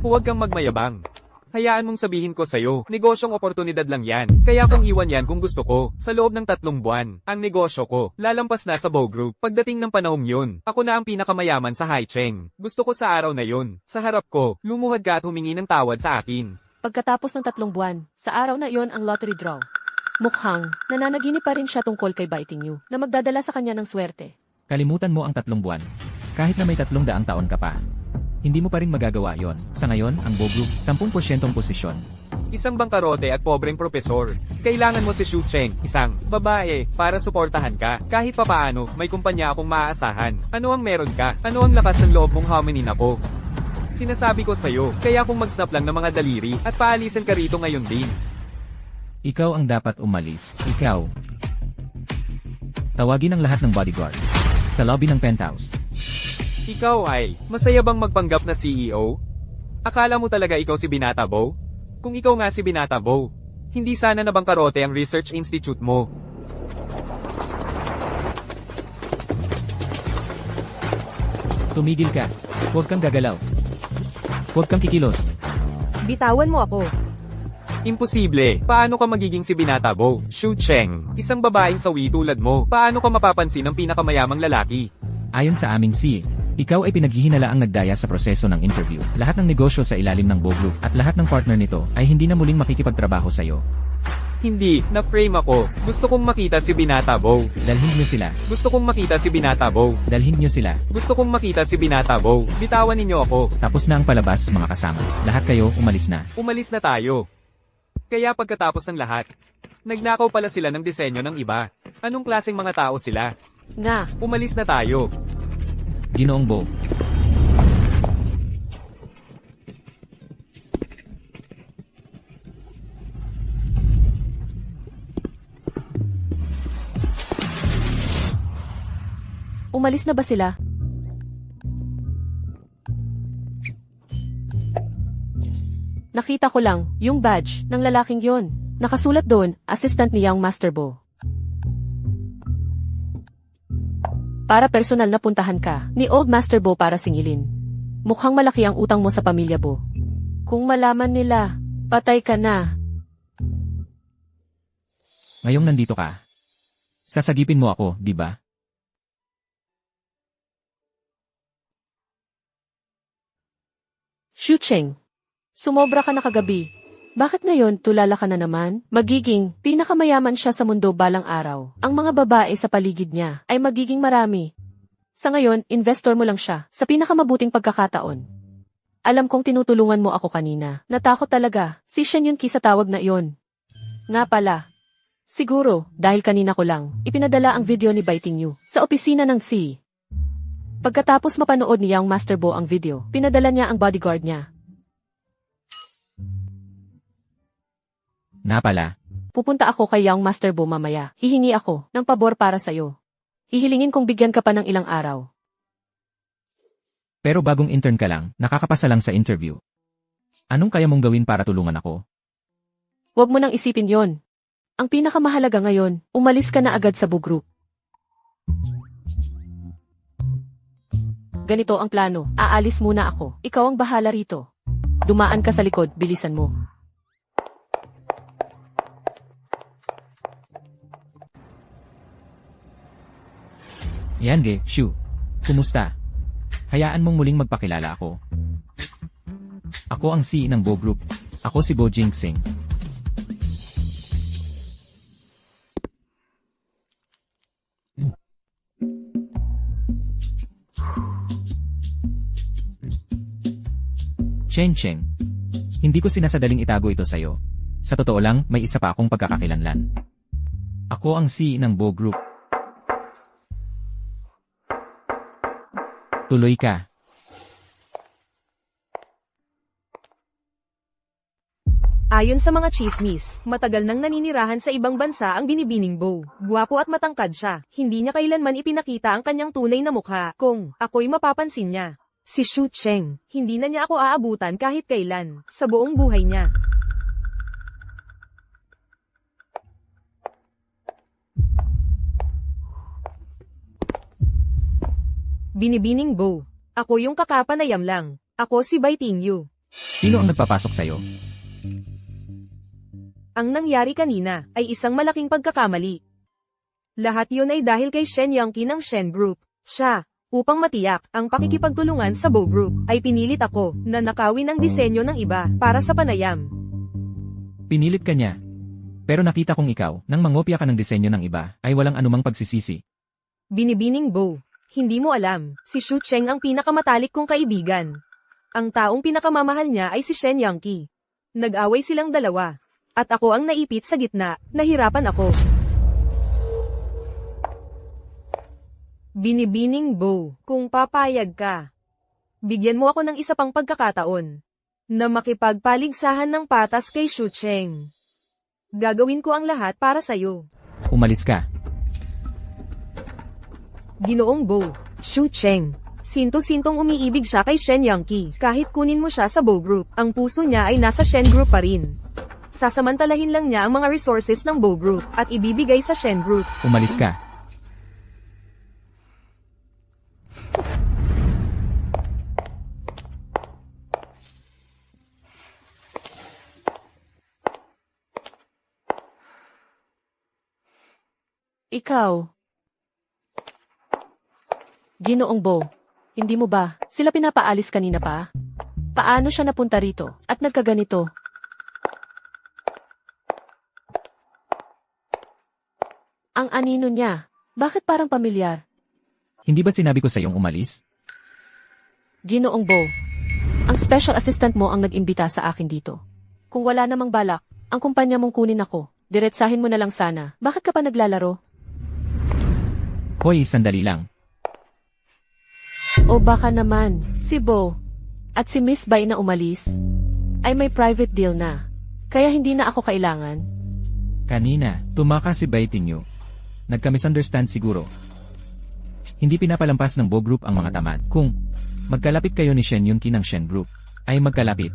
Huwag kang magmayabang. Hayaan mong sabihin ko sa'yo, negosyong oportunidad lang yan. Kaya kung iwan yan kung gusto ko, sa loob ng 3 buwan, ang negosyo ko, lalampas na sa Bo Group. Pagdating ng panahong yun, ako na ang pinakamayaman sa Haicheng. Gusto ko sa araw na yun, sa harap ko, lumuhad ka at humingi ng tawad sa akin. Pagkatapos ng 3 buwan, sa araw na iyon ang lottery draw. Mukhang, nananaginip pa rin siya tungkol kay Biting You, na magdadala sa kanya ng swerte. Kalimutan mo ang 3 buwan. Kahit na may 300 taon ka pa. Hindi mo pa rin magagawa yon. Sa ngayon, ang Bo Group, 10% posisyon. Isang bangkarote at pobreng propesor. Kailangan mo si Shu Cheng, isang babae, para suportahan ka. Kahit papaano, may kumpanya akong maaasahan. Ano ang meron ka? Ano ang lakas ng loob mong hominin ako? Sinasabi ko sa'yo, kaya kung mag-snap lang ng mga daliri, at paalisin ka rito ngayon din. Ikaw ang dapat umalis. Ikaw. Tawagin ang lahat ng bodyguard. Sa lobby ng penthouse. Ikaw ay, masaya bang magpanggap na CEO? Akala mo talaga ikaw si Binata Bo? Kung ikaw nga si Binata Bo, hindi sana nabangkarote ang research institute mo. Tumigil ka. Huwag kang gagalaw. Huwag kang kikilos. Bitawan mo ako. Imposible. Paano ka magiging si Binata Bo? Shu Cheng, isang babaeng sawi tulad mo, paano ka mapapansin ng pinakamayamang lalaki? Ayon sa aming CA, ikaw ay pinaghihinalaang nagdaya sa proseso ng interview. Lahat ng negosyo sa ilalim ng Bo Group at lahat ng partner nito ay hindi na muling makikipagtrabaho sa iyo. Hindi, na-frame ako. Gusto kong makita si Binata Bo. Dalhin niyo sila. Gusto kong makita si Binata Bo. Dalhin niyo sila. Gusto kong makita si Binata Bo. Bitawan ninyo ako. Tapos na ang palabas, mga kasama. Lahat kayo, umalis na. Umalis na tayo. Kaya pagkatapos ng lahat, nagnakaw pala sila ng disenyo ng iba. Anong klaseng mga tao sila? Nga, Umalis na tayo. Ginoong Bo. Umalis na ba sila? Nakita ko lang, yung badge, ng lalaking yon. Nakasulat doon, assistant ni Young Master Bo. Para personal na puntahan ka, ni Old Master Bo para singilin. Mukhang malaki ang utang mo sa pamilya Bo. Kung malaman nila, patay ka na. Ngayong nandito ka. Sasagipin mo ako, di ba? Xu Cheng, sumobra ka na kagabi. Bakit ngayon tulala ka na naman? Magiging pinakamayaman siya sa mundo balang araw. Ang mga babae sa paligid niya ay magiging marami. Sa ngayon, investor mo lang siya sa pinakamabuting pagkakataon. Alam kong tinutulungan mo ako kanina. Natakot talaga. Si Shen Yunqi sa tawag na iyon. Nga pala. Siguro, dahil kanina ko lang, ipinadala ang video ni Baiting Yu sa opisina ng C. Pagkatapos mapanood ni Young Master Bo ang video, pinadala niya ang bodyguard niya. Na pala. Pupunta ako kay Young Master Bo mamaya. Hihingi ako ng pabor para sa'yo. Hihilingin kong bigyan ka pa ng ilang araw. Pero bagong intern ka lang, nakakapasa lang sa interview. Anong kaya mong gawin para tulungan ako? Huwag mo nang isipin yon. Ang pinakamahalaga ngayon, umalis ka na agad sa Bo Group. Ganito ang plano. Aalis muna ako. Ikaw ang bahala rito. Dumaan ka sa likod, bilisan mo. Yan ge, Shu. Kumusta? Hayaan mong muling magpakilala ako. Ako ang C ng Bo Group. Ako si Bo Jingsing. Cheng Cheng. Hindi ko sinasadaling itago ito sa'yo. Sa totoo lang, may isa pa akong pagkakakilanlan. Ako ang C ng Bo Group. Tuloy ka. Ayon sa mga chismis, matagal nang naninirahan sa ibang bansa ang binibining Bo. Gwapo at matangkad siya. Hindi niya kailanman ipinakita ang kanyang tunay na mukha. Kung ako'y mapapansin niya. Si Xu Cheng, hindi na niya ako aabutan kahit kailan, sa buong buhay niya. Binibining Bo. Ako yung kakapanayam lang. Ako si Baiting Yu. Sino ang nagpapasok sa'yo? Ang nangyari kanina ay isang malaking pagkakamali. Lahat yun ay dahil kay Shen Yunqi ng Shen Group. Siya, upang matiyak ang pakikipagtulungan sa Bo Group, ay pinilit ako na nakawin ang disenyo ng iba para sa panayam. Pinilit ka niya. Pero nakita kong ikaw, nang mangopya ka ng disenyo ng iba, ay walang anumang pagsisisi. Binibining Bo. Hindi mo alam, si Xu Cheng ang pinakamatalik kong kaibigan. Ang taong pinakamamahal niya ay si Shen Yunqi. Nag-away silang dalawa. At ako ang naipit sa gitna, nahirapan ako. Binibining Bo, kung papayag ka. Bigyan mo ako ng isa pang pagkakataon. Na makipagpaligsahan ng patas kay Xu Cheng. Gagawin ko ang lahat para sa'yo. Umalis ka. Ginoong Bo, Xu Cheng. Sinto-sintong umiibig siya kay Shen Yunqi. Kahit kunin mo siya sa Bo Group, ang puso niya ay nasa Shen Group pa rin. Sasamantalahin lang niya ang mga resources ng Bo Group at ibibigay sa Shen Group. Umalis ka. Ikaw. Ginoong Bo, hindi mo ba sila pinapaalis kanina pa? Paano siya napunta rito at nagkaganito? Ang anino niya, bakit parang pamilyar? Hindi ba sinabi ko sa iyong umalis? Ginoong Bo, ang special assistant mo ang nag-imbita sa akin dito. Kung wala namang balak, ang kumpanya mong kunin ako, diretsahin mo na lang sana. Bakit ka pa naglalaro? Hoy, sandali lang. O baka naman, si Bo at si Miss Bai na umalis ay may private deal na. Kaya hindi na ako kailangan. Kanina, tumakas si Baiting Yu. Nagka-misunderstand siguro. Hindi pinapalampas ng Bo Group ang mga tamad. Kung magkalapit kayo ni Shen Yunki ng Shen Group, ay magkalapit.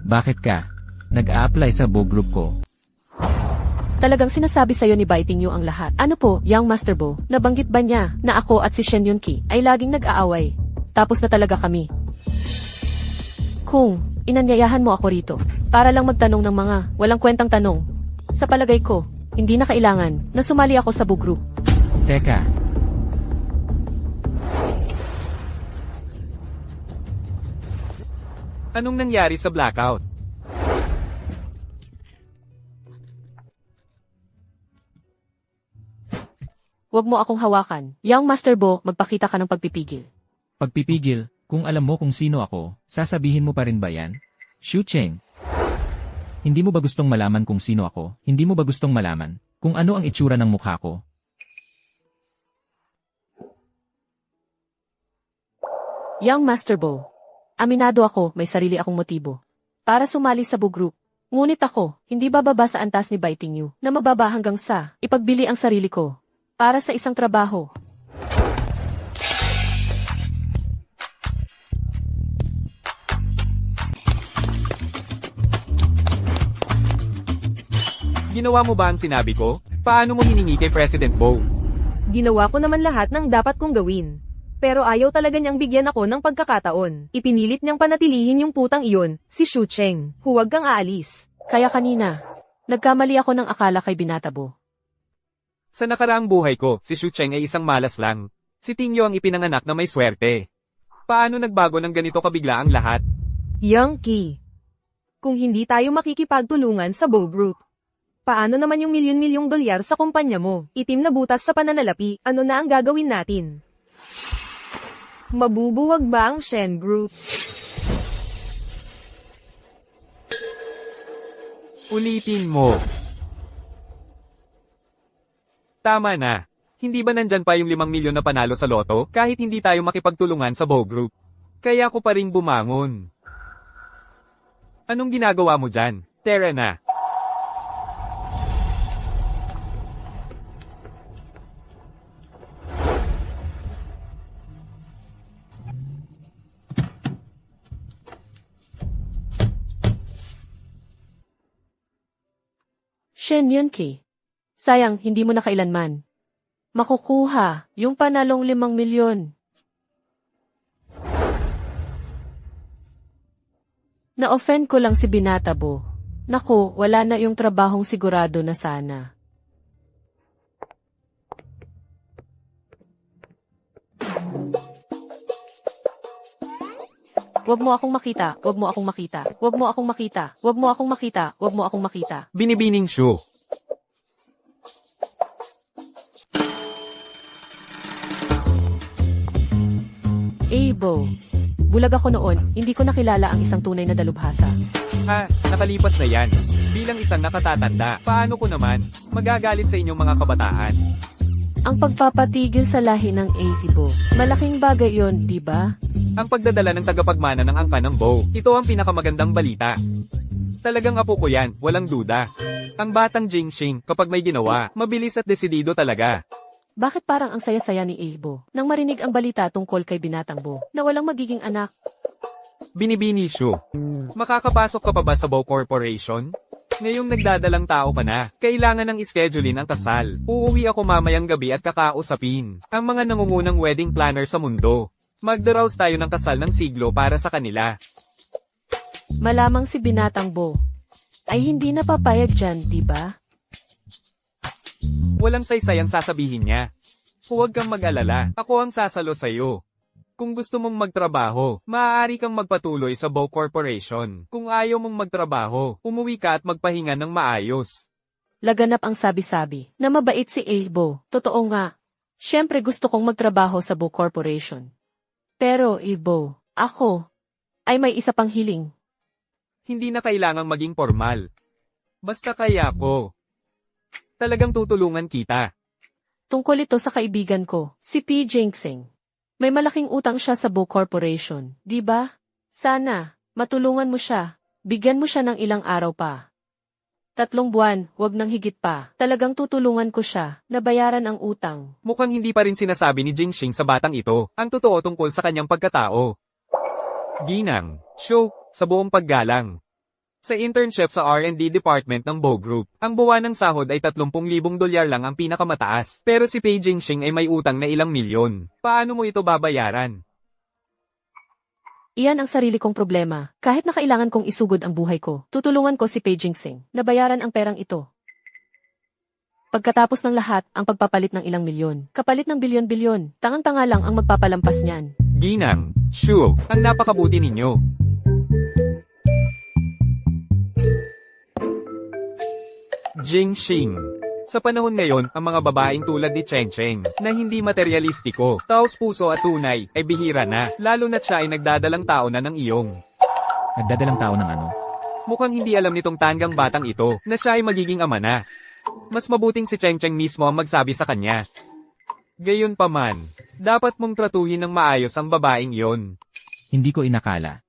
Bakit ka nag-a-apply sa Bo Group ko? Talagang sinasabi sa'yo ni Biting Yu ang lahat. Ano po, Young Master Bo? Nabanggit ba niya na ako at si Shen Yunki ay laging nag-aaway? Tapos na talaga kami. Kung inanyayahan mo ako rito, para lang magtanong ng mga walang kwentang tanong. Sa palagay ko, hindi na kailangan na sumali ako sa Bo Group. Teka, Anong nangyari sa blackout? Huwag mo akong hawakan. Young Master Bo, magpakita ka ng pagpipigil. pagpipigil, kung alam mo kung sino ako, sasabihin mo pa rin ba yan? Xu Cheng. Hindi mo ba gustong malaman kung sino ako? Hindi mo ba gustong malaman kung ano ang itsura ng mukha ko? Young Master Bo, aminado ako, may sarili akong motibo para sumali sa Bo Group. Ngunit ako, hindi bababa sa antas ni Biting Yu na mababa hanggang sa ipagbili ang sarili ko para sa isang trabaho. Ginawa mo ba ang sinabi ko? Paano mo hiningi kay President Bo? Ginawa ko naman lahat ng dapat kong gawin. Pero ayaw talaga niyang bigyan ako ng pagkakataon. Ipinilit niyang panatilihin yung putang iyon, si Xu Cheng. Huwag kang aalis. Kaya kanina, nagkamali ako ng akala kay Binata Bo. Sa nakaraang buhay ko, si Xu Cheng ay isang malas lang. Si Tingyo ang ipinanganak na may swerte. Paano nagbago ng ganito kabigla ang lahat? Young Ki. Kung hindi tayo makikipagtulungan sa Bo Group, paano naman yung milyon-milyong dolyar sa kumpanya mo? Itim na butas sa pananalapi, ano na ang gagawin natin? Mabubuwag ba ang Shen Group? Ulitin mo. Tama na. Hindi ba nandyan pa yung 5 milyon na panalo sa loto kahit hindi tayo makipagtulungan sa Bo Group? Kaya ako pa rin bumangon. Anong ginagawa mo dyan? Tara na. Shen Yunki. Sayang, hindi mo na kailanman makukuha yung panalong 5 milyon. Na-offend ko lang si Binata Bo. Naku, wala na yung trabahong sigurado na sana. Huwag mo akong makita, huwag mo akong makita, huwag mo akong makita, huwag mo akong makita, huwag mo akong makita. Binibining Xu. Bo, bulag ako noon, hindi ko nakilala ang isang tunay na dalubhasa. Nakalipas na yan. Bilang isang nakatatanda, paano ko naman magagalit sa inyong mga kabataan? Ang pagpapatigil sa lahi ng Bo, malaking bagay yon, di ba? Ang pagdadala ng tagapagmana ng angka ng Bo, ito ang pinakamagandang balita. Talagang apo ko yan, walang duda. Ang batang Jingxing, kapag may ginawa, mabilis at desidido talaga. Bakit parang ang saya-saya ni Bo nang marinig ang balita tungkol kay Binatang Bo na walang magiging anak? Binibini Xu. Makakapasok ka pa ba sa Bo Corporation? Ngayong nagdadalang tao ka na, kailangan ng ischedulin ang kasal. Uuwi ako mamayang gabi at kakausapin ang mga nangungunang wedding planner sa mundo. Magdaraos tayo ng kasal ng siglo para sa kanila. Malamang si Binatang Bo ay hindi napapayag dyan, di ba? Walang saysay ang sasabihin niya. Huwag kang mag-alala, ako ang sasalo sa'yo. Kung gusto mong magtrabaho, maaari kang magpatuloy sa Bo Corporation. Kung ayaw mong magtrabaho, umuwi ka at magpahinga ng maayos. Laganap ang sabi-sabi na mabait si Bo. Totoo nga. Siyempre gusto kong magtrabaho sa Bo Corporation. Pero Bo, ako ay may isa pang hiling. Hindi na kailangang maging formal. Basta kaya ko. Talagang tutulungan kita. Tungkol ito sa kaibigan ko, si P. Jinxing. May malaking utang siya sa Bo Corporation, di ba? Sana, matulungan mo siya. Bigyan mo siya ng ilang araw pa. 3 buwan, wag nang higit pa. Talagang tutulungan ko siya, na bayaran ang utang. Mukhang hindi pa rin sinasabi ni Jingxing sa batang ito, ang totoo tungkol sa kanyang pagkatao. Ginang, show, sa buong paggalang. Sa internship sa R&D department ng Bo Group, ang buwan ng sahod ay 30,000 dolyar lang ang pinakamataas. Pero si Pei Jingxing ay may utang na ilang milyon. Paano mo ito babayaran? Iyan ang sarili kong problema. Kahit na kailangan kong isugod ang buhay ko, tutulungan ko si Pei Jingxing na bayaran ang perang ito. Pagkatapos ng lahat, ang pagpapalit ng ilang milyon, kapalit ng bilyon-bilyon, tangang-tanga lang ang magpapalampas niyan. Ginang, Shu, ang napakabuti ninyo. Jingxing. Sa panahon ngayon, ang mga babaeng tulad ni Cheng Cheng, na hindi materialistiko, taos puso at tunay, ay bihira na, lalo na siya ay nagdadalang tao na ng iyong. Nagdadalang tao ng ano? Mukhang hindi alam nitong tanggang batang ito, na siya ay magiging ama na. Mas mabuting si Cheng Cheng mismo ang magsabi sa kanya. Gayunpaman, dapat mong tratuhin ng maayos ang babaeng iyon. Hindi ko inakala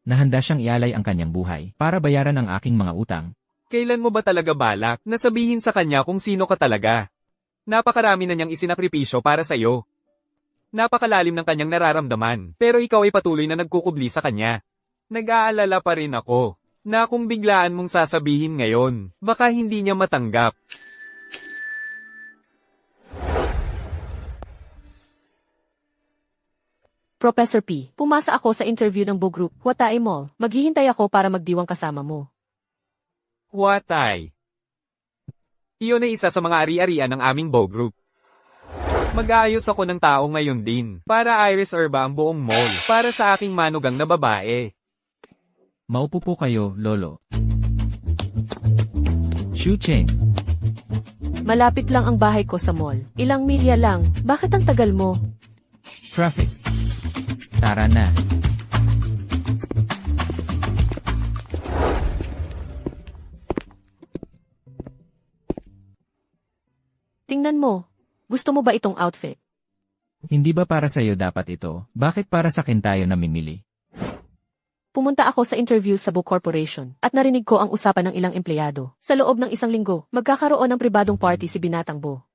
na handa siyang ialay ang kanyang buhay para bayaran ang aking mga utang. Kailan mo ba talaga balak na sabihin sa kanya kung sino ka talaga? Napakarami na niyang isinakripisyo para sa iyo. Napakalalim ng kanyang nararamdaman, pero ikaw ay patuloy na nagkukubli sa kanya. Nag-aalala pa rin ako, na kung biglaan mong sasabihin ngayon, baka hindi niya matanggap. Professor P, pumasa ako sa interview ng Bo Group, Huatae Mall. Maghihintay ako para magdiwang kasama mo. Huatay. Iyon ay isa sa mga ari-arian ng aming Bo Group. Mag-aayos ako ng tao ngayon din, para Iris Herba ang buong mall, para sa aking manugang na babae. Maupo po kayo, Lolo. Shu Cheng, Malapit lang ang bahay ko sa mall. Ilang milya lang. Bakit ang tagal mo? traffic. Tara na. Tingnan mo. Gusto mo ba itong outfit? Hindi ba para sa'yo dapat ito? Bakit para sa akin tayo namimili? Pumunta ako sa interview sa Bo Corporation at narinig ko ang usapan ng ilang empleyado. Sa loob ng 1 linggo, magkakaroon ng pribadong party si Binatang Bo.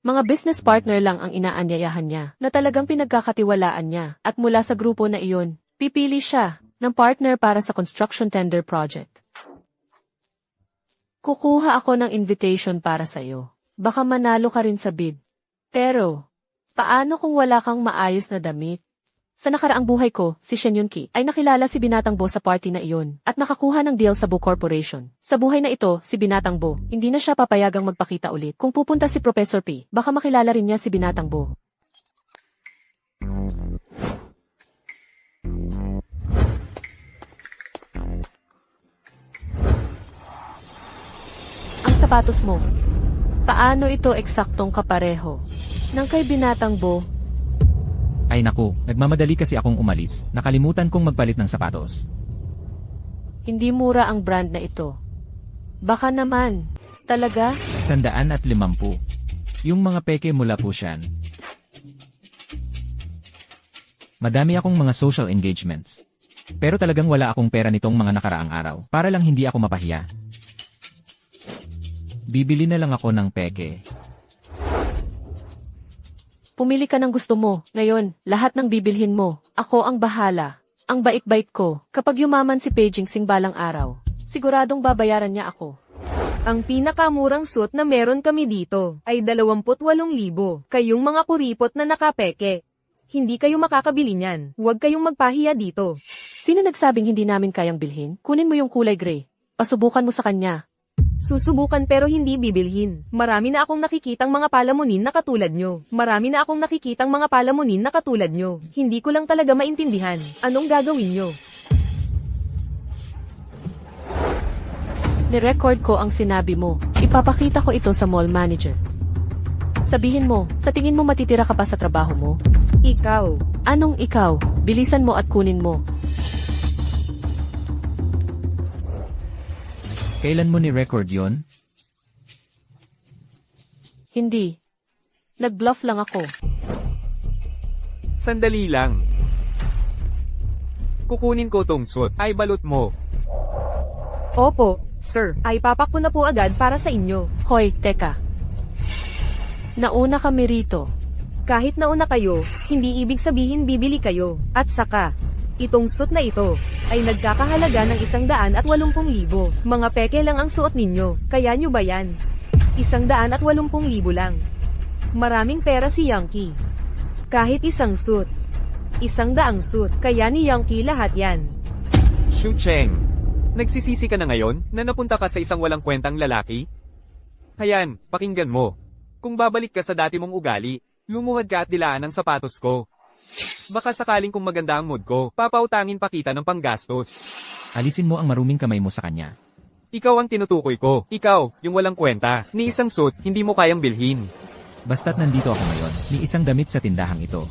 Mga business partner lang ang inaanyayahan niya na talagang pinagkakatiwalaan niya at mula sa grupo na iyon, pipili siya ng partner para sa construction tender project. Kukuha ako ng invitation para sa'yo. Baka manalo ka rin sa bid. Pero, paano kung wala kang maayos na damit? Sa nakaraang buhay ko, si Shen Yunki ay nakilala si Binatang Bo sa party na iyon at nakakuha ng deal sa Bo Corporation. Sa buhay na ito, si Binatang Bo, hindi na siya papayagang magpakita ulit. Kung pupunta si Professor P, baka makilala rin niya si Binatang Bo. Ang sapatos mo. Paano ito eksaktong kapareho ng kay Binatang Bo? Ay naku, nagmamadali kasi akong umalis. Nakalimutan kong magpalit ng sapatos. Hindi mura ang brand na ito. Baka naman. Talaga? 150. Yung mga peke mula po siyan. Madami akong mga social engagements. Pero talagang wala akong pera nitong mga nakaraang araw. Para lang hindi ako mapahiya. Bibili na lang ako ng peke. Pumili ka ng gusto mo. Ngayon, lahat ng bibilhin mo. Ako ang bahala. Ang bait-bait ko. Kapag yumaman si Pei Jingxing balang araw, siguradong babayaran niya ako. Ang pinakamurang suit na meron kami dito ay 28,000. Kayong mga kuripot na nakapeke. Hindi kayo makakabili niyan. Huwag kayong magpahiya dito. Sino nagsabing hindi namin kayang bilhin? Kunin mo yung kulay gray. Pasubukan mo sa kanya. Susubukan pero hindi bibilhin. Marami na akong nakikitang mga palamunin na katulad nyo. Marami na akong nakikitang mga palamunin na katulad nyo. Hindi ko lang talaga maintindihan. Anong gagawin nyo? Ni-record ko ang sinabi mo. Ipapakita ko ito sa mall manager. Sabihin mo, sa tingin mo matitira ka pa sa trabaho mo? Ikaw. Anong ikaw? Bilisan mo at kunin mo. Kailan mo ni-record yon? Hindi. Nag-bluff lang ako. Sandali lang. Kukunin ko tong suit, ay balot mo. Opo, Sir, ay papak ko na po agad para sa inyo. Hoy, teka. Nauna kami rito. Kahit nauna kayo, hindi ibig sabihin bibili kayo. At saka, itong suit na ito, ay nagkakahalaga ng 180,000. Mga peke lang ang suot ninyo, kaya nyo ba yan? 180,000 lang. Maraming pera si Yankee. Kahit isang suit. 100 suit, kaya ni Yankee lahat yan. Shu Cheng, nagsisisi ka na ngayon na napunta ka sa isang walang kwentang lalaki? Hayan, pakinggan mo. Kung babalik ka sa dati mong ugali, lumuhad ka at dilaan ang sapatos ko. Baka sakaling kung maganda ang mood ko, papautangin pa kita ng panggastos. Alisin mo ang maruming kamay mo sa kanya. Ikaw ang tinutukoy ko. Ikaw, yung walang kwenta. Ni isang suit, hindi mo kayang bilhin. Basta't nandito ako ngayon, ni isang damit sa tindahang ito,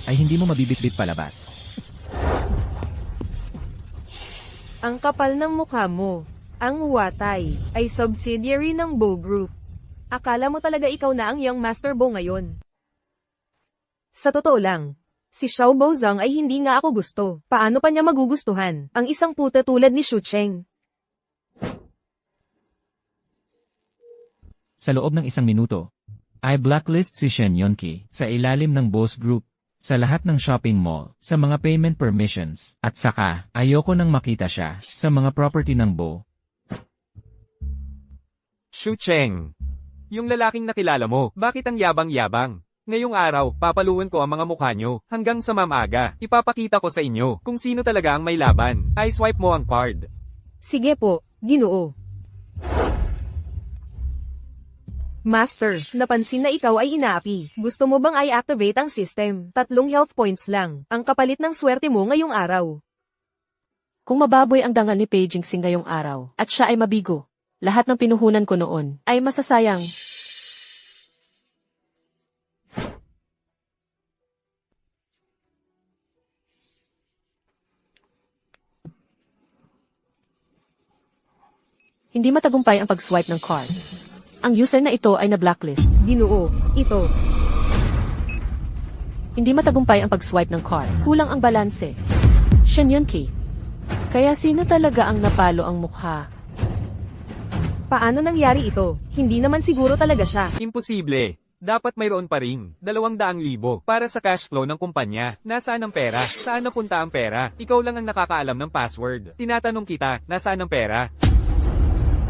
ay hindi mo mabibitbit palabas. Ang kapal ng mukha mo. Ang Watay ay subsidiary ng Bo Group. Akala mo talaga ikaw na ang Young Master Bo ngayon. Sa totoo lang, si Xiao Bozang ay hindi nga ako gusto. Paano pa niya magugustuhan ang isang puta tulad ni Shu Cheng? Sa loob ng 1 minuto, ay blacklist si Shen Yonki sa ilalim ng Boss Group, sa lahat ng shopping mall, sa mga payment permissions, at saka, ayoko nang makita siya sa mga property ng Bo. Shu Cheng, yung lalaking nakilala mo, bakit ang yabang-yabang? Ngayong araw, papaluin ko ang mga mukha nyo, hanggang sa mamaga, ipapakita ko sa inyo kung sino talaga ang may laban. Ay swipe mo ang card. Sige po, Ginoo. Master, napansin na ikaw ay inaapi. Gusto mo bang i-activate ang system? 3 health points lang. Ang kapalit ng swerte mo ngayong araw. Kung mababoy ang dangal ni Pei Jingsing ngayong araw, at siya ay mabigo, lahat ng pinuhunan ko noon, ay masasayang. Hindi matagumpay ang pag-swipe ng card. Ang user na ito ay na-blacklist. Ginoo, ito. Hindi matagumpay ang pag-swipe ng card. Kulang ang balanse. Shen Yunki. Kaya sino talaga ang napalo ang mukha? Paano nangyari ito? Hindi naman siguro talaga siya. Imposible. Dapat mayroon pa rin, 200,000 para sa cash flow ng kumpanya. Nasaan ang pera? Saan napunta ang pera? Ikaw lang ang nakakaalam ng password. Tinatanong kita, nasaan ang pera?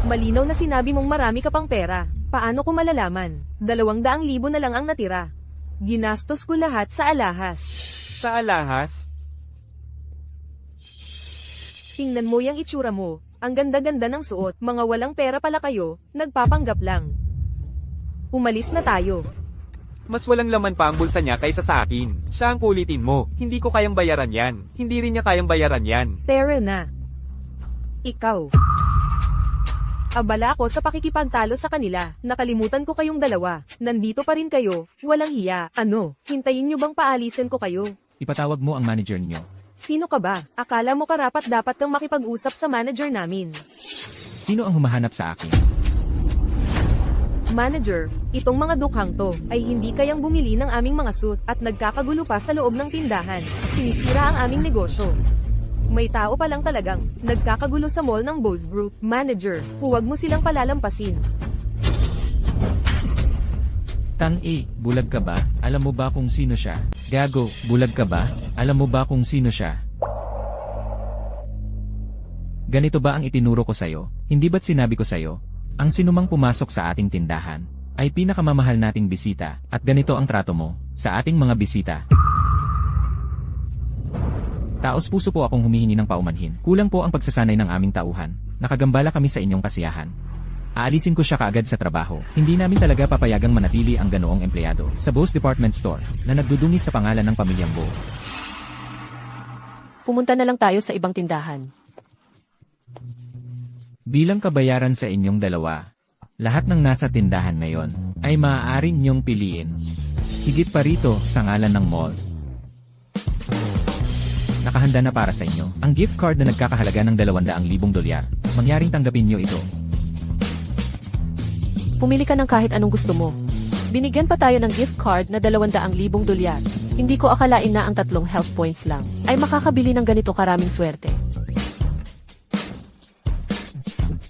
Malinaw na sinabi mong marami ka pang pera. Paano ko malalaman? 200,000 na lang ang natira. Ginastos ko lahat sa alahas. Sa alahas? Tingnan mo yung itsura mo. Ang ganda-ganda ng suot. Mga walang pera pala kayo, nagpapanggap lang. Umalis na tayo. Mas walang laman pa ang bulsa niya kaysa sa akin. Siya ang kulitin mo. Hindi ko kayang bayaran yan. Hindi rin niya kayang bayaran yan. Tara na. Ikaw. Abala ako sa pakikipagtalo sa kanila. Nakalimutan ko kayong dalawa. Nandito pa rin kayo. Walang hiya. Ano? Hintayin nyo bang paalisin ko kayo? Ipatawag mo ang manager niyo. Sino ka ba? Akala mo karapat dapat kang makipag-usap sa manager namin. Sino ang humahanap sa akin? Manager, itong mga dukhang to ay hindi kayang bumili ng aming mga suit at nagkakagulo pa sa loob ng tindahan. Sinisira ang aming negosyo. May tao pa lang talagang nagkakagulo sa mall ng Bose Group. Manager, huwag mo silang palalampasin. Bulag ka ba? Alam mo ba kung sino siya? Gago, bulag ka ba? Alam mo ba kung sino siya? Ganito ba ang itinuro ko sa'yo? Hindi ba't sinabi ko sa'yo? Ang sinumang pumasok sa ating tindahan ay pinakamamahal nating bisita at ganito ang trato mo sa ating mga bisita. Taos puso po akong humihingi ng paumanhin. Kulang po ang pagsasanay ng aming tauhan. Nakagambala kami sa inyong kasiyahan. Aalisin ko siya kaagad sa trabaho. Hindi namin talaga papayagang manatili ang ganoong empleyado sa Bose Department Store na nagdudungis sa pangalan ng pamilyang Bo. Pumunta na lang tayo sa ibang tindahan. Bilang kabayaran sa inyong dalawa, lahat ng nasa tindahan ngayon ay maaari niyong piliin. Higit pa rito sa ngalan ng mall. Nakahanda na para sa inyo ang gift card na nagkakahalaga ng $200,000. Mangyaring tanggapin niyo ito. Pumili ka ng kahit anong gusto mo. Binigyan pa tayo ng gift card na $200,000. Hindi ko akalain na ang 3 health points lang ay makakabili ng ganito karaming swerte.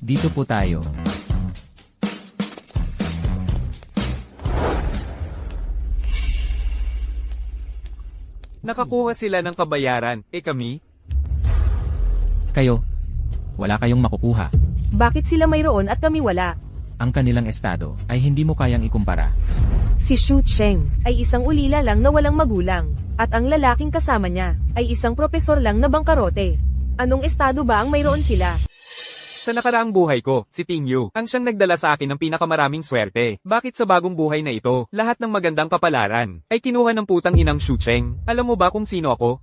Dito po tayo. Nakakuha sila ng kabayaran, kami? Kayo. Wala kayong makukuha. Bakit sila mayroon at kami wala? Ang kanilang estado ay hindi mo kayang ikumpara. Si Xu Cheng ay isang ulila lang na walang magulang, at ang lalaking kasama niya ay isang propesor lang na bangkarote. Anong estado ba ang mayroon sila? Sa nakaraang buhay ko, si Ting Yu, ang siyang nagdala sa akin ng pinakamaraming swerte. Bakit sa bagong buhay na ito, lahat ng magandang kapalaran, ay kinuha ng putang inang Xu Cheng? Alam mo ba kung sino ako?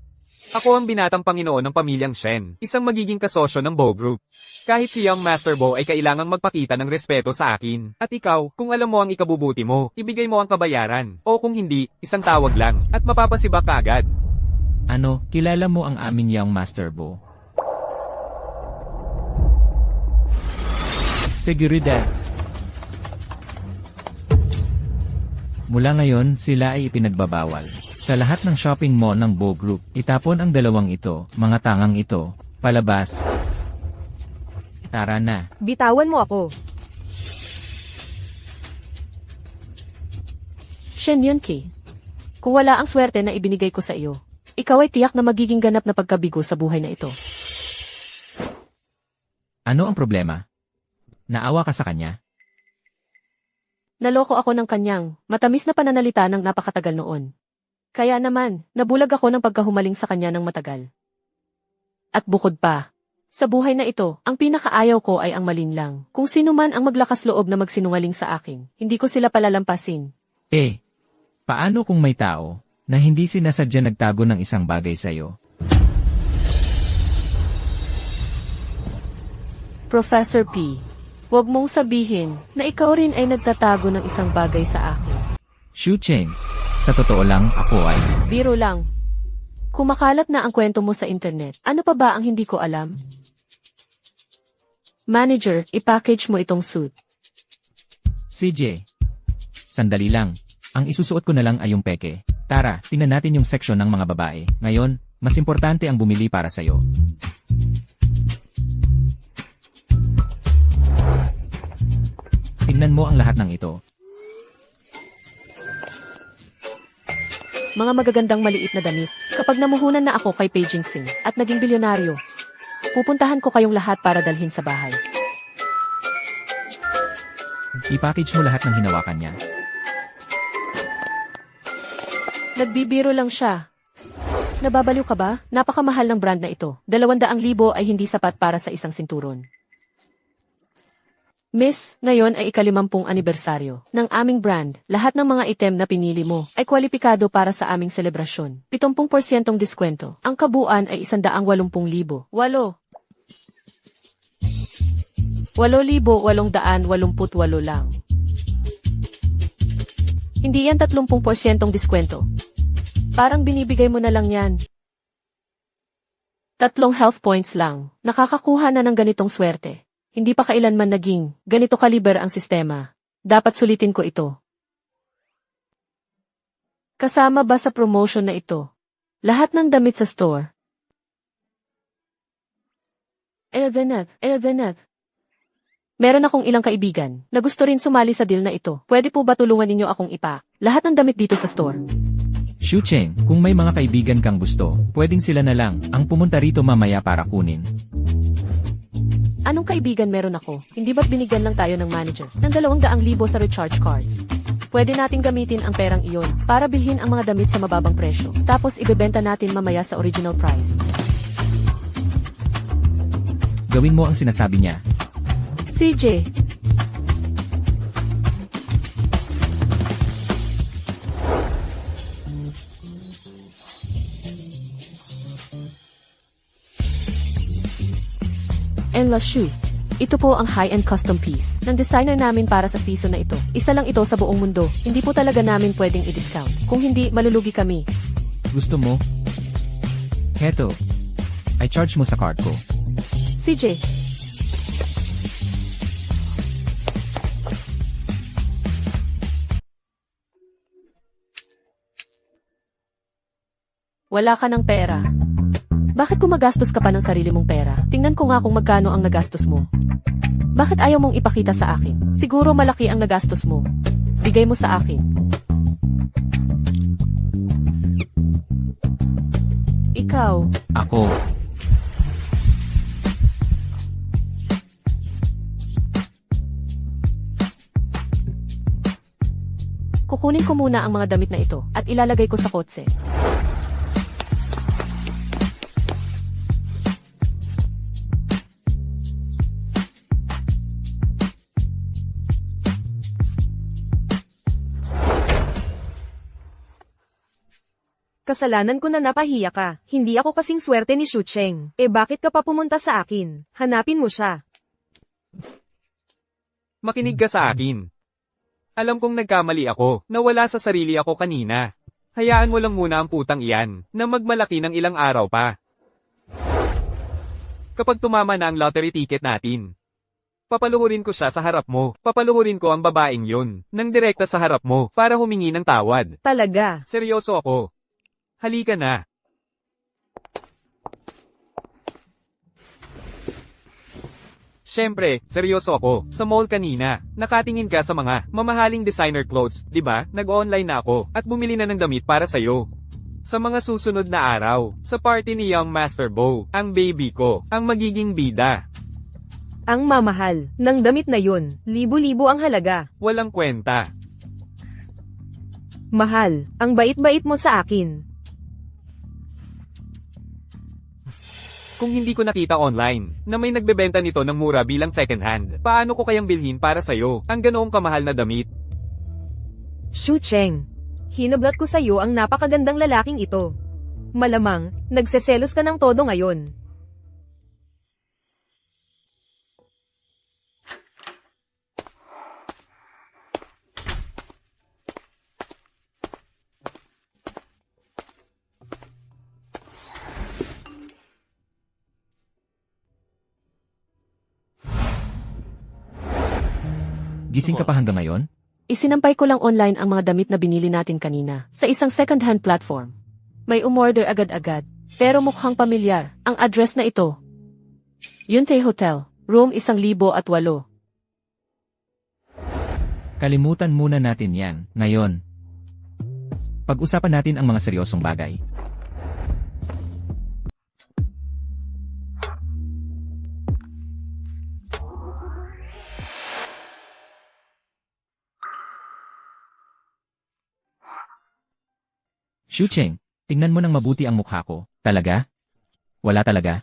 Ako ang binatang Panginoon ng pamilyang Shen, isang magiging kasosyo ng Bo Group. Kahit si Young Master Bo ay kailangang magpakita ng respeto sa akin. At ikaw, kung alam mo ang ikabubuti mo, ibigay mo ang kabayaran. O kung hindi, isang tawag lang, at mapapasibak ka agad. Ano, kilala mo ang aming Young Master Bo? Seguridad. Mula ngayon, sila ay ipinagbabawal. Sa lahat ng shopping mall ng Bo Group, itapon ang dalawang ito, mga tangang ito, palabas. Tara na. Bitawan mo ako. Shen Yunqi. Kung wala ang swerte na ibinigay ko sa iyo, ikaw ay tiyak na magiging ganap na pagkabigo sa buhay na ito. Ano ang problema? Naawa ka sa kanya? Naloko ako ng kanyang matamis na pananalita ng napakatagal noon. Kaya naman, nabulag ako ng pagkahumaling sa kanya ng matagal. At bukod pa, sa buhay na ito, ang pinakaayaw ko ay ang malinlang. Kung sino man ang maglakas loob na magsinungaling sa akin, hindi ko sila palalampasin. Paano kung may tao na hindi sinasadya nagtago ng isang bagay sa'yo? Professor P, huwag mong sabihin na ikaw rin ay nagtatago ng isang bagay sa akin. Xu Cheng, sa totoo lang, ako ay... Biro lang. Kumakalat na ang kwento mo sa internet. Ano pa ba ang hindi ko alam? Manager, ipackage mo itong suit. CJ. Sandali lang. Ang isusuot ko na lang ay yung peke. Tara, tingnan natin yung section ng mga babae. Ngayon, mas importante ang bumili para sa'yo. Tingnan mo ang lahat ng ito. Mga magagandang maliit na damit. Kapag namuhunan na ako kay Beijing Sing at naging bilyonaryo, pupuntahan ko kayong lahat para dalhin sa bahay. I-package mo lahat ng hinawakan niya. Nagbibiro lang siya. Nababaliw ka ba? Napakamahal ng brand na ito. 200,000 ay hindi sapat para sa isang sinturon. Miss, ngayon ay ika-50 anibersaryo ng aming brand. Lahat ng mga item na pinili mo ay kwalipikado para sa aming selebrasyon. 70% diskwento. Ang kabuuan ay 180,000. 8,888 lang. Hindi yan 30% diskwento. Parang binibigay mo na lang yan. 3 health points lang. Nakakakuha na ng ganitong swerte. Hindi pa kailanman naging ganito kaliber ang sistema. Dapat sulitin ko ito. Kasama ba sa promotion na ito? Lahat ng damit sa store. Eldeneth. Meron akong ilang kaibigan na gusto rin sumali sa deal na ito. Pwede po ba tulungan ninyo akong ipa? Lahat ng damit dito sa store. Xu Cheng, kung may mga kaibigan kang gusto, pwedeng sila na lang ang pumunta rito mamaya para kunin. Anong kaibigan meron ako? Hindi ba't binigyan lang tayo ng manager ng 200,000 sa recharge cards? Pwede nating gamitin ang perang iyon para bilhin ang mga damit sa mababang presyo. Tapos ibebenta natin mamaya sa original price. Gawin mo ang sinasabi niya. CJ. En La Shoe. Ito po ang high-end custom piece ng designer namin para sa season na ito. Isa lang ito sa buong mundo. Hindi po talaga namin pwedeng i-discount. Kung hindi, malulugi kami. Gusto mo? Heto. I charge mo sa card ko. CJ. Wala ka ng pera. Bakit gumagastos ka pa ng sarili mong pera? Tingnan ko nga kung magkano ang nagastos mo. Bakit ayaw mong ipakita sa akin? Siguro malaki ang nagastos mo. Bigay mo sa akin. Ikaw, Ako. kukunin ko muna ang mga damit na ito at ilalagay ko sa kotse. Kasalanan ko na napahiya ka. Hindi ako kasing swerte ni Shucheng. Bakit ka pa pumunta sa akin? Hanapin mo siya. Makinig ka sa akin. Alam kong nagkamali ako, nawala sa sarili ako kanina. Hayaan mo lang muna ang putang iyan, na magmalaki ng ilang araw pa. Kapag tumama na ang lottery ticket natin, papaluhurin ko siya sa harap mo. Papaluhurin ko ang babaeng yun, nang direkta sa harap mo, para humingi ng tawad. Talaga. Seryoso ako. Halika na. Siyempre, seryoso ako. Sa mall kanina, nakatingin ka sa mga mamahaling designer clothes, di ba? Nag-online na ako, at bumili na ng damit para sa'yo. Sa mga susunod na araw, sa party ni Young Master Bo, ang baby ko, ang magiging bida. Ang mamahal ng damit na yun. Libo-libo ang halaga. Walang kwenta. Mahal, ang bait-bait mo sa akin. Kung hindi ko nakita online, na may nagbebenta nito ng mura bilang second hand, paano ko kayang bilhin para sa'yo, ang ganoong kamahal na damit? Shucheng, hinablat ko sa'yo ang napakagandang lalaking ito. Malamang, nagseselos ka ng todo ngayon. Gising ka pa hanggang ngayon? Isinampay ko lang online ang mga damit na binili natin kanina sa isang second-hand platform. May umorder agad-agad, pero mukhang pamilyar. Ang address na ito. Yuntae Hotel, room 1008. Kalimutan muna natin yan, ngayon. Pag-usapan natin ang mga seryosong bagay. Shucheng, tingnan mo nang mabuti ang mukha ko. Talaga? Wala talaga?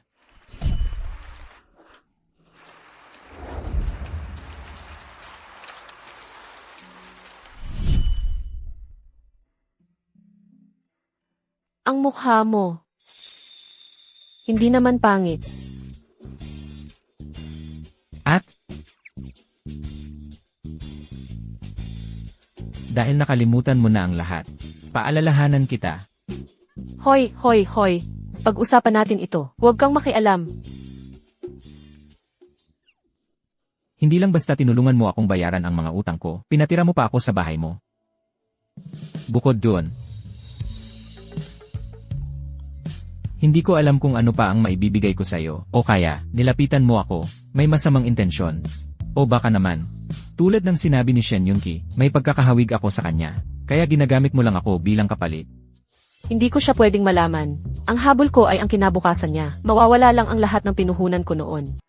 Ang mukha mo. Hindi naman pangit. At? Dahil nakalimutan mo na ang lahat, paalalahanan kita. Hoy, hoy, hoy. Pag-usapan natin ito. Huwag kang makialam. Hindi lang basta tinulungan mo akong bayaran ang mga utang ko, pinatira mo pa ako sa bahay mo. Bukod doon, hindi ko alam kung ano pa ang maibibigay ko sa'yo, o kaya, nilapitan mo ako, may masamang intensyon. O baka naman, tulad ng sinabi ni Shen Yunki, may pagkakahawig ako sa kanya, kaya ginagamit mo lang ako bilang kapalit. Hindi ko siya pwedeng malaman. Ang habol ko ay ang kinabukasan niya. Mawawala lang ang lahat ng pinuhunan ko noon.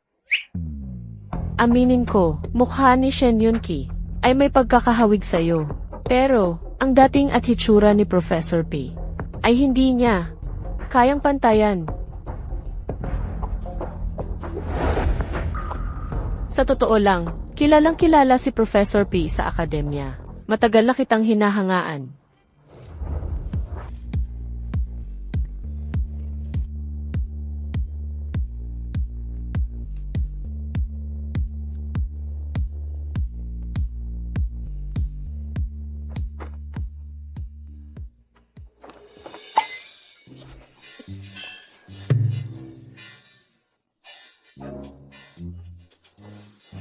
Aminin ko, mukha ni Shen Yunki ay may pagkakahawig sa'yo. Pero, ang dating at hitsura ni Professor P ay hindi niya kayang pantayan. Sa totoo lang, kilalang kilala si Professor P sa akademya. Matagal na kitang hinahangaan.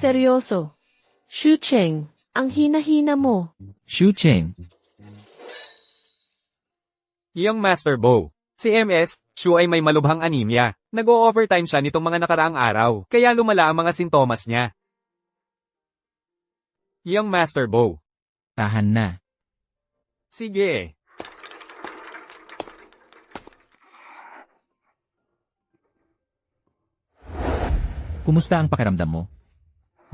Seryoso. Shucheng, ang hina-hina mo. Shucheng, Young Master Bo. Si MS, Shu ay may malubhang anemia. Nag-o-overtime siya nitong mga nakaraang araw, kaya lumala ang mga sintomas niya. Young Master Bow. Tahan na. Sige. Kumusta ang pakiramdam mo?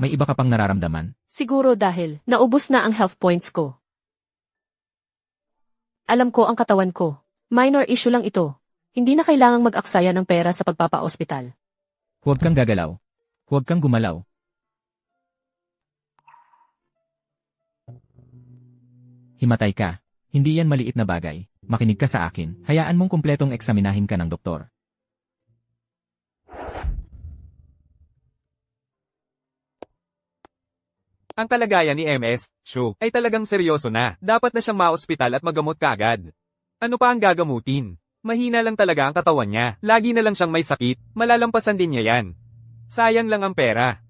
May iba ka pang nararamdaman? Siguro dahil naubos na ang health points ko. Alam ko ang katawan ko. Minor issue lang ito. Hindi na kailangang mag-aksaya ng pera sa pagpapa-ospital. Huwag kang gagalaw. Huwag kang gumalaw. Himatay ka. Hindi yan maliit na bagay. Makinig ka sa akin. Hayaan mong kumpletong eksaminahin ka ng doktor. Ang kalagayan ni MS, Shu, ay talagang seryoso na. Dapat na siyang ma-ospital at magamot kaagad. Ano pa ang gagamutin? Mahina lang talaga ang katawan niya. Lagi na lang siyang may sakit. Malalampasan din niya yan. Sayang lang ang pera.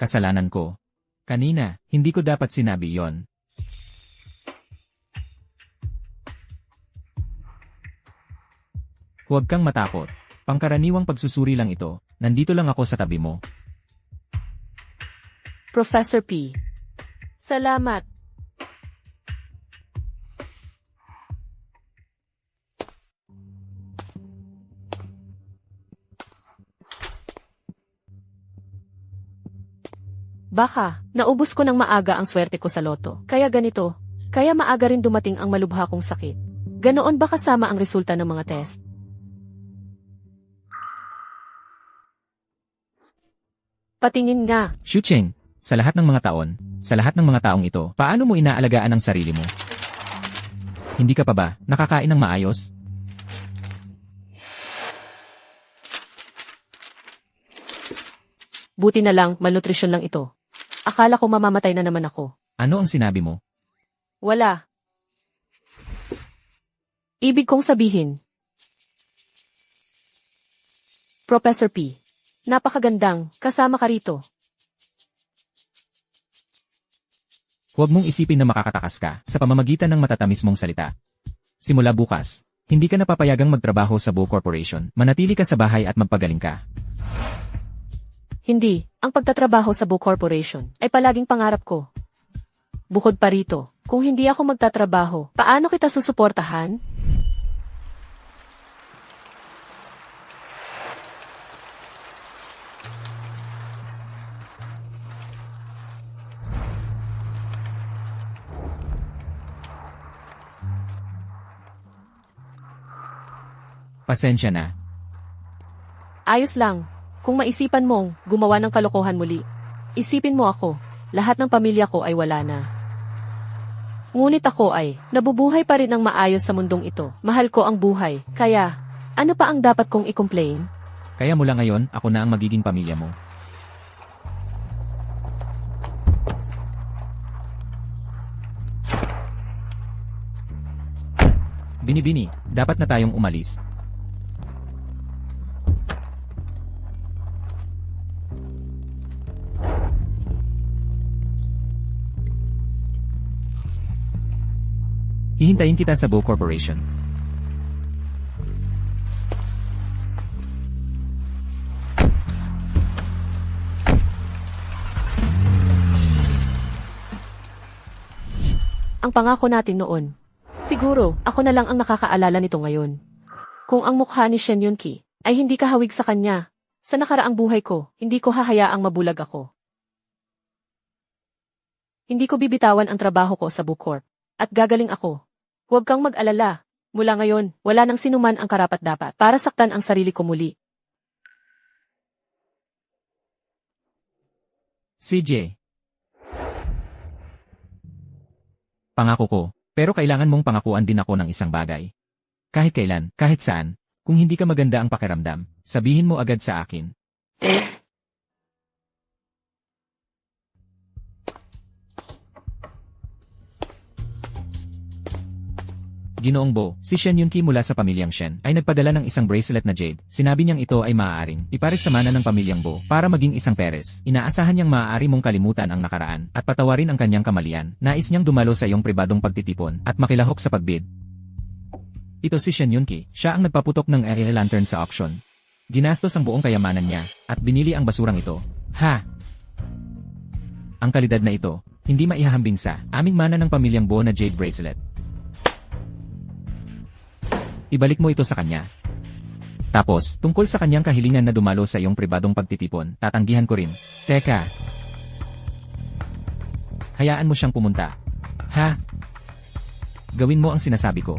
Kasalanan ko. Kanina, hindi ko dapat sinabi yon. Huwag kang matakot. Pangkaraniwang pagsusuri lang ito. Nandito lang ako sa tabi mo. Professor P. Salamat. Baka, naubos ko ng maaga ang swerte ko sa loto. Kaya ganito. Kaya maaga rin dumating ang malubha kong sakit. Ganoon ba kasama ang resulta ng mga test? Patingin nga. Shucheng, sa lahat ng mga taon, sa lahat ng mga taong ito, paano mo inaalagaan ang sarili mo? Hindi ka pa ba nakakain ng maayos? Buti na lang, malnutrisyon lang ito. Akala ko mamamatay na naman ako. Ano ang sinabi mo? Wala. Ibig kong sabihin. Professor P. Napakagandang, kasama ka rito. Huwag mong isipin na makakatakas ka sa pamamagitan ng matatamis mong salita. Simula bukas, hindi ka napapayagang magtrabaho sa Bow Corporation. Manatili ka sa bahay at magpagaling ka. Hindi, ang pagtatrabaho sa Bow Corporation ay palaging pangarap ko. Bukod pa rito, kung hindi ako magtatrabaho, paano kita susuportahan? Pasensya na. Ayos lang. Kung maisipan mong gumawa ng kalokohan muli, isipin mo ako, lahat ng pamilya ko ay wala na. Ngunit ako ay nabubuhay pa rin ng maayos sa mundong ito. Mahal ko ang buhay, kaya ano pa ang dapat kong i-complain? Kaya mula ngayon, ako na ang magiging pamilya mo. Binibini, dapat na tayong umalis. Hihintayin kita sa Bow Corporation. Ang pangako natin noon. Siguro, ako na lang ang nakakaalala nito ngayon. Kung ang mukha ni Shen Yunki ay hindi kahawig sa kanya, sa nakaraang buhay ko, hindi ko hahayaang mabulag ako. Hindi ko bibitawan ang trabaho ko sa Bow Corp. At gagaling ako. Huwag kang mag-alala. Mula ngayon, wala nang sinuman ang karapat-dapat para saktan ang sarili ko muli. CJ. Pangako ko, pero kailangan mong pangakuan din ako ng isang bagay. Kahit kailan, kahit saan, kung hindi ka maganda ang pakiramdam, sabihin mo agad sa akin. Ginoong Bo, si Shen Yunki mula sa pamilyang Shen ay nagpadala ng isang bracelet na jade. Sinabi niyang ito ay maaaring ipares sa mana ng pamilyang Bo para maging isang peres. Inaasahan niyang maaari mong kalimutan ang nakaraan at patawarin ang kanyang kamalian. Nais niyang dumalo sa iyong pribadong pagtitipon at makilahok sa pagbid. Ito si Shen Yunki, siya ang nagpaputok ng air lantern sa auction. Ginastos ang buong kayamanan niya, at binili ang basurang ito. Ha! Ang kalidad na ito, hindi maihahambing sa aming mana ng pamilyang Bo na Jade Bracelet. Ibalik mo ito sa kanya. Tapos, tungkol sa kanyang kahilingan na dumalo sa iyong pribadong pagtitipon, tatanggihan ko rin. Teka! Hayaan mo siyang pumunta. Ha? Gawin mo ang sinasabi ko.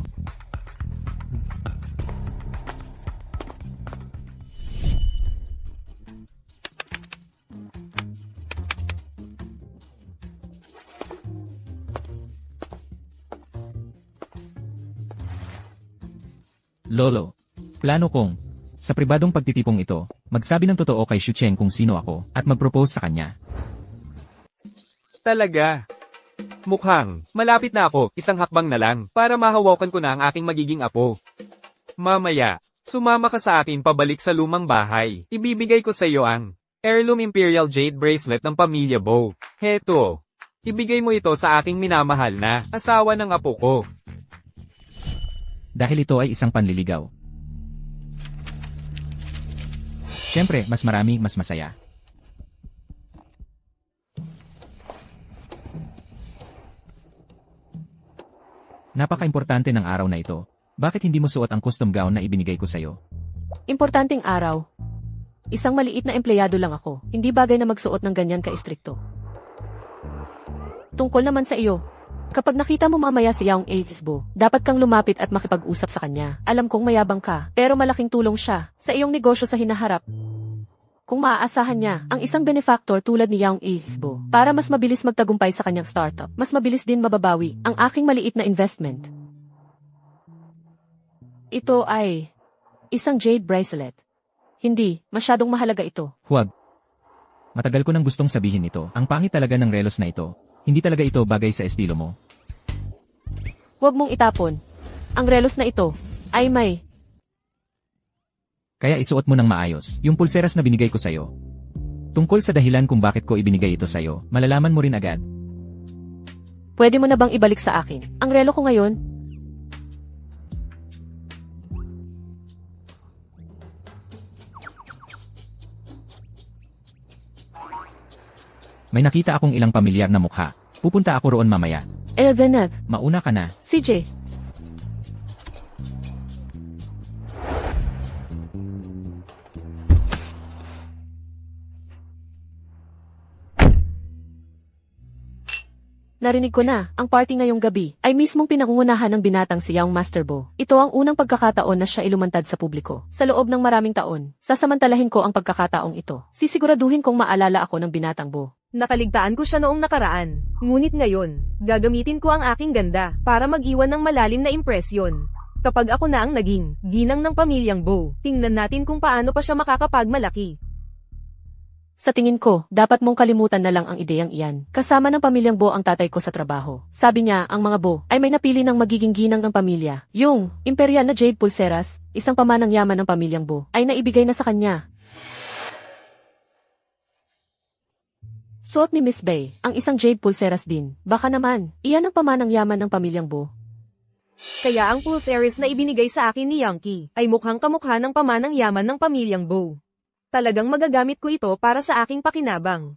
Lolo, plano kong, sa pribadong pagtitipong ito, magsabi ng totoo kay Xu Cheng kung sino ako, at mag-propose sa kanya. Talaga. Mukhang, malapit na ako, isang hakbang na lang, para mahawakan ko na ang aking magiging apo. Mamaya, sumama ka sa akin pabalik sa lumang bahay. Ibibigay ko sa iyo ang Heirloom Imperial Jade Bracelet ng Pamilya Bo. Heto. Ibigay mo ito sa aking minamahal na asawa ng apo ko. Dahil ito ay isang panliligaw. Siyempre, mas marami, mas masaya. Napaka-importante ng araw na ito. Bakit hindi mo suot ang custom gown na ibinigay ko sa'yo? Importanteng araw. Isang maliit na empleyado lang ako. Hindi bagay na magsuot ng ganyan ka-istrikto. Tungkol naman sa iyo. Kapag nakita mo mamaya si Yaong Bo, dapat kang lumapit at makipag-usap sa kanya. Alam kong mayabang ka, pero malaking tulong siya sa iyong negosyo sa hinaharap. Kung maaasahan niya ang isang benefactor tulad ni Yaong Bo, para mas mabilis magtagumpay sa kanyang startup, mas mabilis din mababawi ang aking maliit na investment. Ito ay isang jade bracelet. Hindi, masyadong mahalaga ito. Huwag. Matagal ko nang gustong sabihin ito. Ang pangit talaga ng relos na ito. Hindi talaga ito bagay sa estilo mo. Huwag mong itapon. Ang relos na ito ay may. Kaya isuot mo ng maayos, yung pulseras na binigay ko sa'yo. Tungkol sa dahilan kung bakit ko ibinigay ito sa'yo, malalaman mo rin agad. Pwede mo na bang ibalik sa akin ang relo ko ngayon? May nakita akong ilang pamilyar na mukha. Pupunta ako roon mamaya. Eldeneth, Mauna ka na. CJ. Narinig ko na, ang party ngayong gabi ay mismong pinangungunahan ng binatang si Young Master Bo. Ito ang unang pagkakataon na siya ilumantad sa publiko. Sa loob ng maraming taon, sasamantalahin ko ang pagkakataong ito. Sisiguraduhin kong maalala ako ng binatang Bo. Nakaligtaan ko siya noong nakaraan. Ngunit ngayon, gagamitin ko ang aking ganda para mag-iwan ng malalim na impresyon. Kapag ako na ang naging ginang ng pamilyang Bo, tingnan natin kung paano pa siya makakapagmalaki. Sa tingin ko, dapat mong kalimutan na lang ang ideyang iyan. Kasama ng pamilyang Bo ang tatay ko sa trabaho. Sabi niya, ang mga Bo ay may napili ng magiging ginang ng pamilya. Yung imperial na jade pulseras, isang pamanang yaman ng pamilyang Bo, ay naibigay na sa kanya. Suot ni Miss Bay, ang isang jade pulseras din. Baka naman, iyan ang pamanang yaman ng pamilyang Bo. Kaya ang pulseras na ibinigay sa akin ni Yankee ay mukhang kamukha ng pamanang yaman ng pamilyang Bo. Talagang magagamit ko ito para sa aking pakinabang.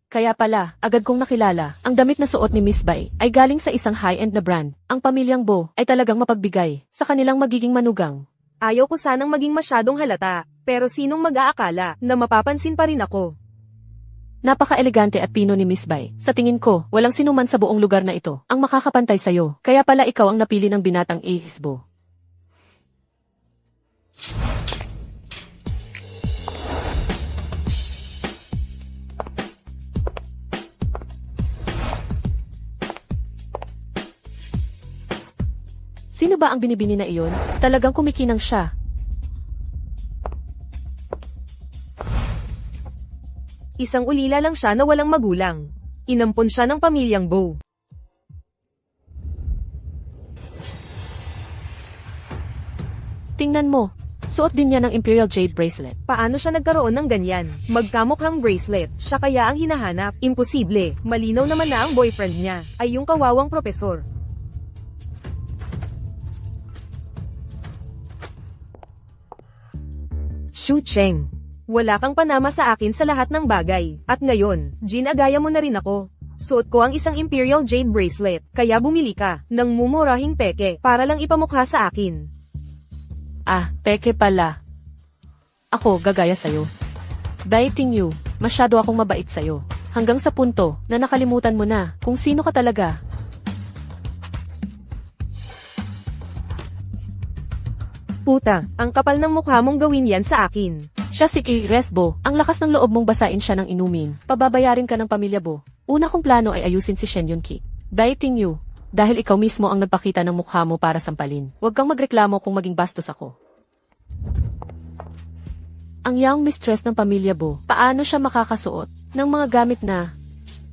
Kaya pala, agad kong nakilala, ang damit na suot ni Miss Bay ay galing sa isang high-end na brand. Ang pamilyang Bo ay talagang mapagbigay sa kanilang magiging manugang. Ayaw ko sanang maging masyadong halata, pero sinong mag-aakala na mapapansin pa rin ako? Napaka-elegante at pino ni Miss Bay. Sa tingin ko, walang sinuman sa buong lugar na ito ang makakapantay sa'yo. Kaya pala ikaw ang napili ng binatang Bo. Sino ba ang binibini na iyon? Talagang kumikinang siya. Isang ulila lang siya na walang magulang. Inampon siya ng pamilyang Bo. Tingnan mo. Suot din niya ng Imperial Jade Bracelet. Paano siya nagkaroon ng ganyan? Magkamukhang bracelet, siya kaya ang hinahanap. Imposible. Malinaw naman na ang boyfriend niya ay yung kawawang propesor. Shu Cheng. Wala kang panama sa akin sa lahat ng bagay. At ngayon, ginagaya mo na rin ako. Suot ko ang isang Imperial Jade Bracelet, kaya bumili ka ng mumurahing peke para lang ipamukha sa akin. Ah, peke pala. Ako, gagaya sa'yo. Baiting you, masyado akong mabait sa'yo. Hanggang sa punto na nakalimutan mo na kung sino ka talaga. Puta, ang kapal ng mukha mong gawin yan sa akin. Siya si Kay Resbo, ang lakas ng loob mong basain siya ng inumin. Pababayarin ka ng pamilya Bo. Una kong plano ay ayusin si Shen Yunki. Baiting you, dahil ikaw mismo ang nagpakita ng mukha mo para sampalin. Huwag kang magreklamo kung maging bastos ako. Ang young mistress ng pamilya Bo, paano siya makakasuot ng mga gamit na...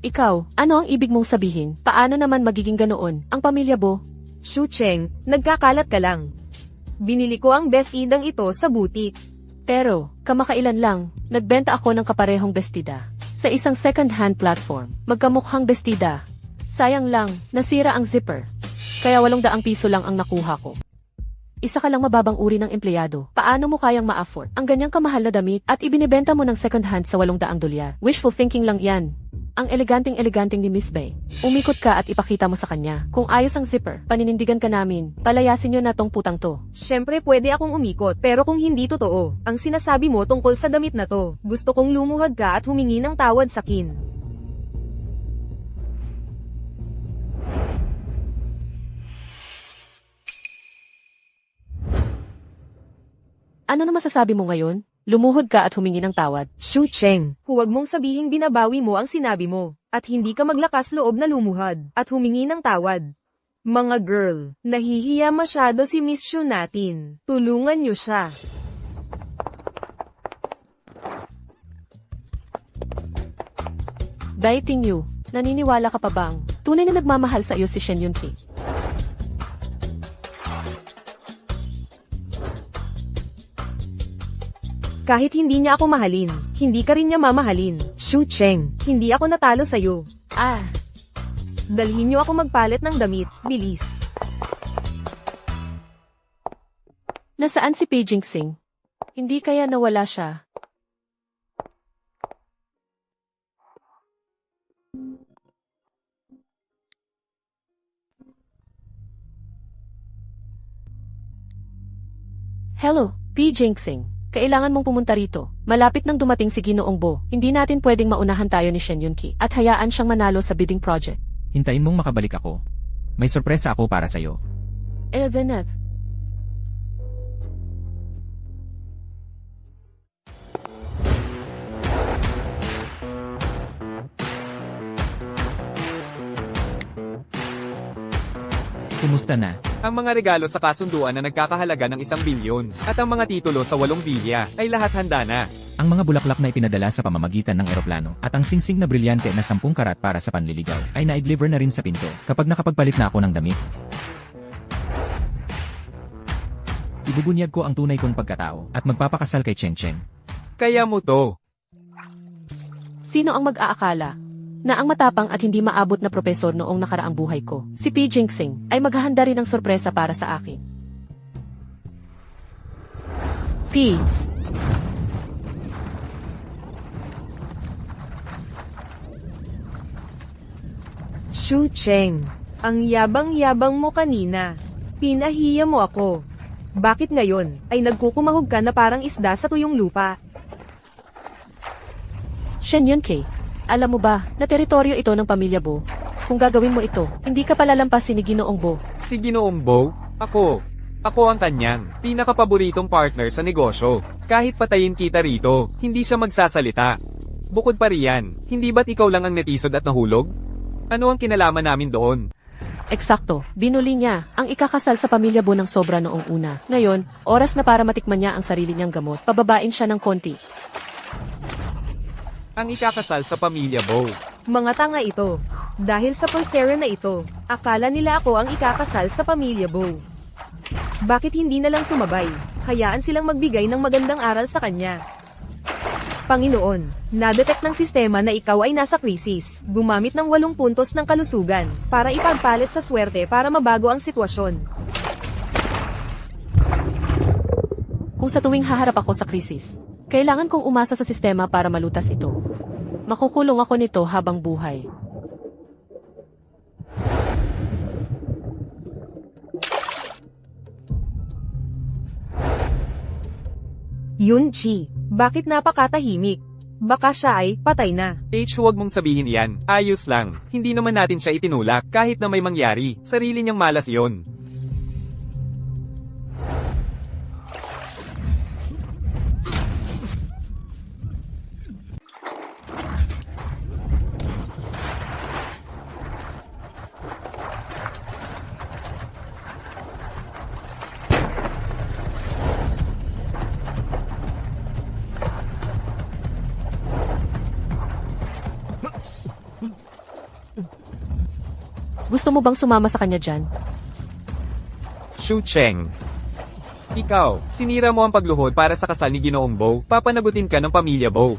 Ikaw, ano ang ibig mong sabihin? Paano naman magiging ganoon ang pamilya Bo? Shu Cheng, nagkakalat ka lang. Binili ko ang best idang ito sa boutique. Pero, kamakailan lang, nagbenta ako ng kaparehong bestida. Sa isang second-hand platform, magkamukhang bestida. Sayang lang, nasira ang zipper. Kaya 800 piso lang ang nakuha ko. Isa ka lang mababang uri ng empleyado. Paano mo kayang ma-afford ang ganyang kamahal na damit at ibinibenta mo ng second-hand sa 800 dolyar? Wishful thinking lang yan. Ang eleganting-eleganting ni Miss Bay. Umikot ka at ipakita mo sa kanya. Kung ayos ang zipper, paninindigan ka namin. Palayasin nyo na tong putang to. Syempre pwede akong umikot, pero kung hindi totoo, ang sinasabi mo tungkol sa damit na to, gusto kong lumuhad ka at humingi ng tawad sa kin. Ano na masasabi mo ngayon? Lumuhod ka at humingi ng tawad. Shu Cheng, huwag mong sabihing binabawi mo ang sinabi mo, at hindi ka maglakas loob na lumuhad, at humingi ng tawad. Mga girl, nahihiya masyado si Miss Shu natin. Tulungan niyo siya. Baiting you, naniniwala ka pa bang tunay na nagmamahal sa iyo si Shen Yunki? Kahit hindi niya ako mahalin, hindi ka rin niya mamahalin. Shu Cheng, hindi ako natalo sa'yo. Ah, Dalhin niyo ako magpalit ng damit, bilis. nasaan si Pei Jingsing? Hindi kaya nawala siya? Hello, Pei Jingsing. Kailangan mong pumunta rito. Malapit nang dumating si Ginoong Bo. Hindi natin pwedeng maunahan tayo ni Shen Yunki at hayaan siyang manalo sa bidding project. Hintayin mong makabalik ako. May sorpresa ako para sa'yo. Elvenet. Kumusta na? Ang mga regalo sa kasunduan na nagkakahalaga ng 1 bilyon at ang mga titulo sa 8 bilya ay lahat handa na. Ang mga bulaklak na ipinadala sa pamamagitan ng eroplano at ang singsing na brilyante na 10 karat para sa panliligaw ay na-deliver na rin sa pinto kapag nakapagpalit na ako ng damit. Ibubunyag ko ang tunay kong pagkatao at magpapakasal kay Cheng Cheng. Kaya mo to. Sino ang mag-aakala na ang matapang at hindi maabot na propesor noong nakaraang buhay ko, si Pei Jingsing, ay maghahanda rin ng sorpresa para sa akin. P. Shu Cheng, ang yabang-yabang mo kanina. Pinahiya mo ako. Bakit ngayon ay nagkukumahog ka na parang isda sa tuyong lupa? Shen Yunki, alam mo ba na teritoryo ito ng pamilya Bo? Kung gagawin mo ito, hindi ka palalampasin ni Ginoong Bo. Si Ginoong Bo? Ako ang kanyang pinakapaboritong partner sa negosyo. Kahit patayin kita rito, hindi siya magsasalita. Bukod pa riyan, hindi ba't ikaw lang ang netisod at nahulog? Ano ang kinalaman namin doon? Eksakto, binuli niya ang ikakasal sa pamilya Bo ng sobra noong una. Ngayon, oras na para matikman niya ang sarili niyang gamot. Pababain siya ng konti. Ang ikakasal sa pamilya Bo. Mga tanga ito. Dahil sa pulsera na ito, akala nila ako ang ikakasal sa pamilya Bo. Bakit hindi na lang sumabay? Hayaan silang magbigay ng magandang aral sa kanya. Panginoon, nadetect ng sistema na ikaw ay nasa krisis. Gumamit ng 8 puntos ng kalusugan para ipagpalit sa swerte para mabago ang sitwasyon. Kung Kung sa tuwing haharap ako sa krisis, kailangan kong umasa sa sistema para malutas ito. Makukulong ako nito habang buhay. Yunchi, bakit napakatahimik? Baka siya ay patay na. H, huwag mong sabihin yan. Ayos lang. Hindi naman natin siya itinulak kahit na may mangyari. Sarili niyang malas yon. Gusto mo bang sumama sa kanya dyan? Shu Cheng. Ikaw, sinira mo ang pagluhod para sa kasal ni Ginoong Bo. Papanagutin ka ng pamilya Bo.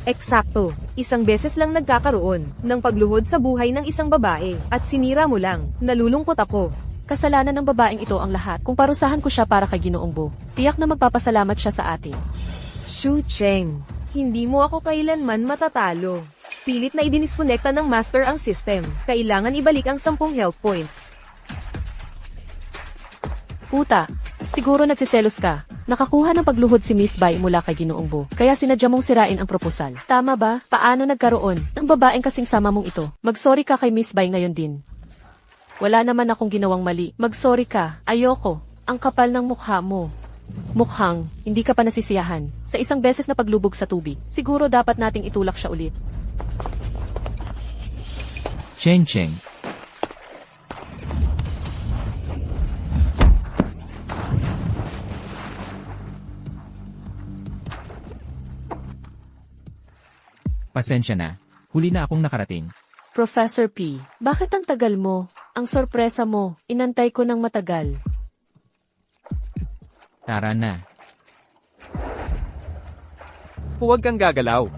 Eksakto, isang beses lang nagkakaroon ng pagluhod sa buhay ng isang babae at sinira mo lang. Nalulungkot ako. Kasalanan ng babaeng ito ang lahat kung parusahan ko siya para kay Ginoong Bo. Tiyak na magpapasalamat siya sa atin. Shu Cheng, hindi mo ako kailanman matatalo. Pilit na idiniskonekta ng master ang system. Kailangan ibalik ang 10 health points. Puta, siguro nagsiselos ka. Nakakuha ng pagluhod si Miss Bai mula kay Ginoong Bo, kaya sinadya mong sirain ang proposal. Tama ba? Paano nagkaroon ng babaeng kasing sama mong ito? Mag-sorry ka kay Miss Bai ngayon din. Wala naman akong ginawang mali. Mag-sorry ka. Ayoko. Ang kapal ng mukha mo. Mukhang, hindi ka pa nasisiyahan. Sa isang beses na paglubog sa tubig, siguro dapat nating itulak siya ulit. Cheng Cheng. Pasensya na. Huli na akong nakarating. Professor P, bakit ang tagal mo? Ang sorpresa mo, inantay ko ng matagal. Tara na. Huwag kang gagalaw.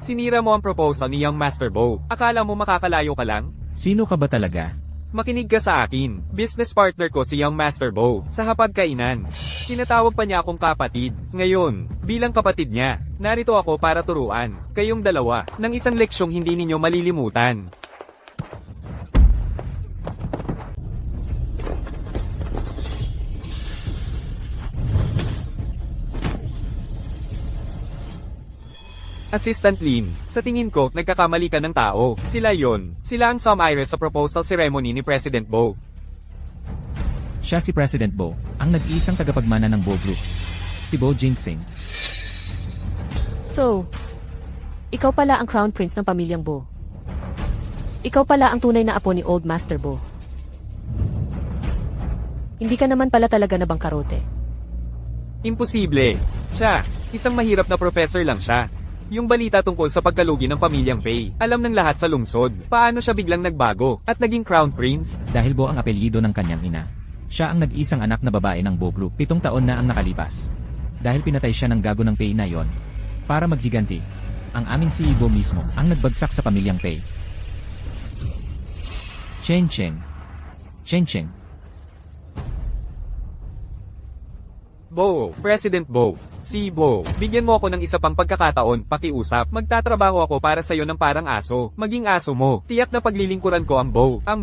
Sinira mo ang proposal ni Young Master Bo. Akala mo makakalayo ka lang? Sino ka ba talaga? Makinig ka sa akin. Business partner ko si Young Master Bo sa hapagkainan. Tinatawag pa niya akong kapatid. Ngayon, bilang kapatid niya, narito ako para turuan kayong dalawa ng isang leksyong hindi ninyo malilimutan. Assistant Lin, sa tingin ko, nagkakamali ka ng tao. Sila yon. Sila ang sum-iris sa proposal ceremony ni President Bo. Siya si President Bo, ang nag-iisang tagapagmana ng Bo Group. Si Bo Jinxing. So, ikaw pala ang Crown Prince ng pamilyang Bo. Ikaw pala ang tunay na apo ni Old Master Bo. Hindi ka naman pala talaga na bangkarote. Imposible. Siya, isang mahirap na professor lang siya. Yung balita tungkol sa pagkalugi ng pamilyang Pei, alam ng lahat sa lungsod. Paano siya biglang nagbago at naging Crown Prince? Dahil Bo ang apelyido ng kanyang ina. Siya ang nag-isang anak na babae ng Bo Group. 7 taon na ang nakalipas. Dahil pinatay siya ng gago ng Pei na yon. Para maghiganti, ang aming CEO mismo ang nagbagsak sa pamilyang Pei. Cheng Cheng. Cheng Cheng. Bo, President Bo. Si Bo, bigyan mo ako ng isa pang pagkakataon, pakiusap. Magtatrabaho ako para sa'yo ng parang aso. Maging aso mo. Tiyak na paglilingkuran ko ang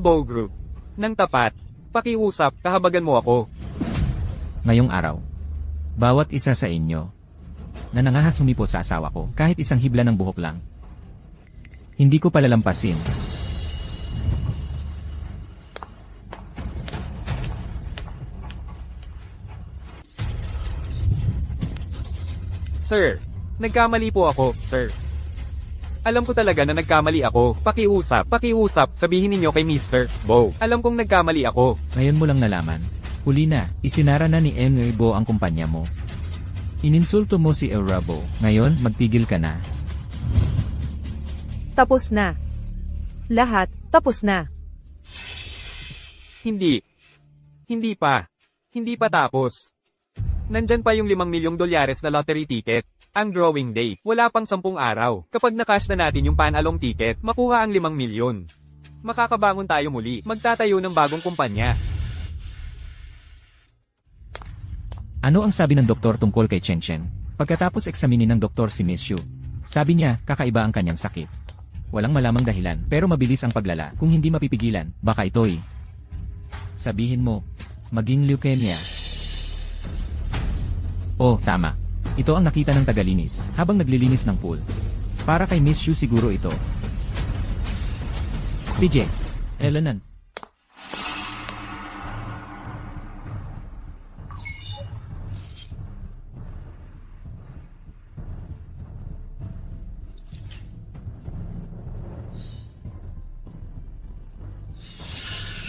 Bo Group. Nang tapat. Pakiusap, kahabagan mo ako. Ngayong araw, bawat isa sa inyo na nangahas humipo sa asawa ko kahit isang hibla ng buhok lang. Hindi ko palalampasin. Sir, nagkamali po ako, sir. Alam ko talaga na nagkamali ako. Pakiusap, sabihin ninyo kay Mr. Bo. Alam kong nagkamali ako. Ngayon mo lang nalaman. Huli na, isinara na ni Henry Bo ang kumpanya mo. Ininsulto mo si Bo. Ngayon, magpigil ka na. Tapos na. Lahat, tapos na. Hindi. Hindi pa. Hindi pa tapos. Nandyan pa yung $5 milyong na lottery ticket. Ang drawing day, wala pang 10 araw. Kapag na-cash na natin yung panalong ticket, makuha ang $5 milyon. Makakabangon tayo muli, magtatayo ng bagong kumpanya. Ano ang sabi ng doktor tungkol kay Chen Chen? Pagkatapos eksaminin ng doktor si Miss Xu, sabi niya, kakaiba ang kanyang sakit. Walang malamang dahilan, pero mabilis ang paglala. Kung hindi mapipigilan, baka ito'y sabihin mo, maging leukemia. Oh, tama. Ito ang nakita ng tagalinis, habang naglilinis ng pool. Para kay Miss Xu siguro ito. CJ, Elenan.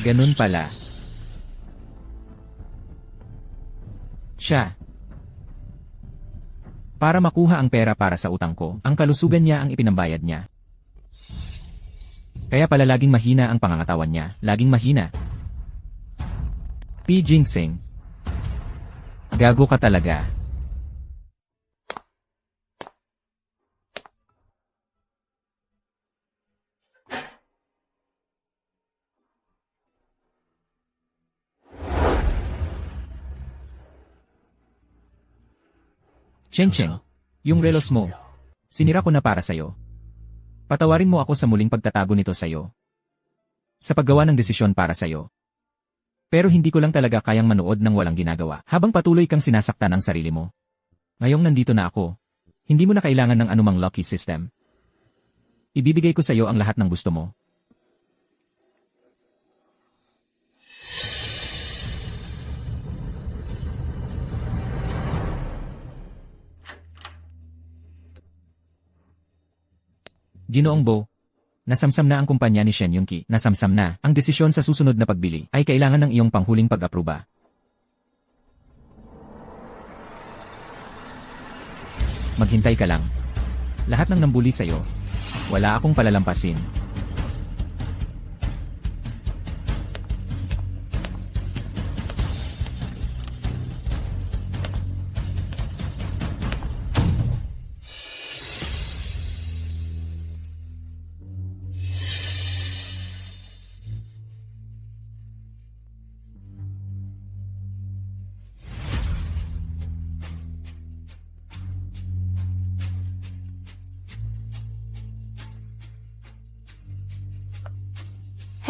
Ganun pala. Siya. Para makuha ang pera para sa utang ko, ang kalusugan niya ang ipinambayad niya. Kaya pala laging mahina ang pangangatawan niya, laging mahina. P. Jingsing. Gago ka talaga. Cheng Cheng, yung relos mo. Sinira ko na para sa'yo. Patawarin mo ako sa muling pagtatago nito sa'yo. Sa paggawa ng desisyon para sa'yo. Pero hindi ko lang talaga kayang manood ng walang ginagawa habang patuloy kang sinasaktan ang sarili mo. Ngayong nandito na ako, hindi mo na kailangan ng anumang lucky system. Ibibigay ko sa'yo ang lahat ng gusto mo. Ginoong Bo, nasamsam na ang kumpanya ni Shen Yunqi, nasamsam na, ang desisyon sa susunod na pagbili ay kailangan ng iyong panghuling pag-aproba. Maghintay ka lang. Lahat ng nambuli sa'yo, wala akong palalampasin.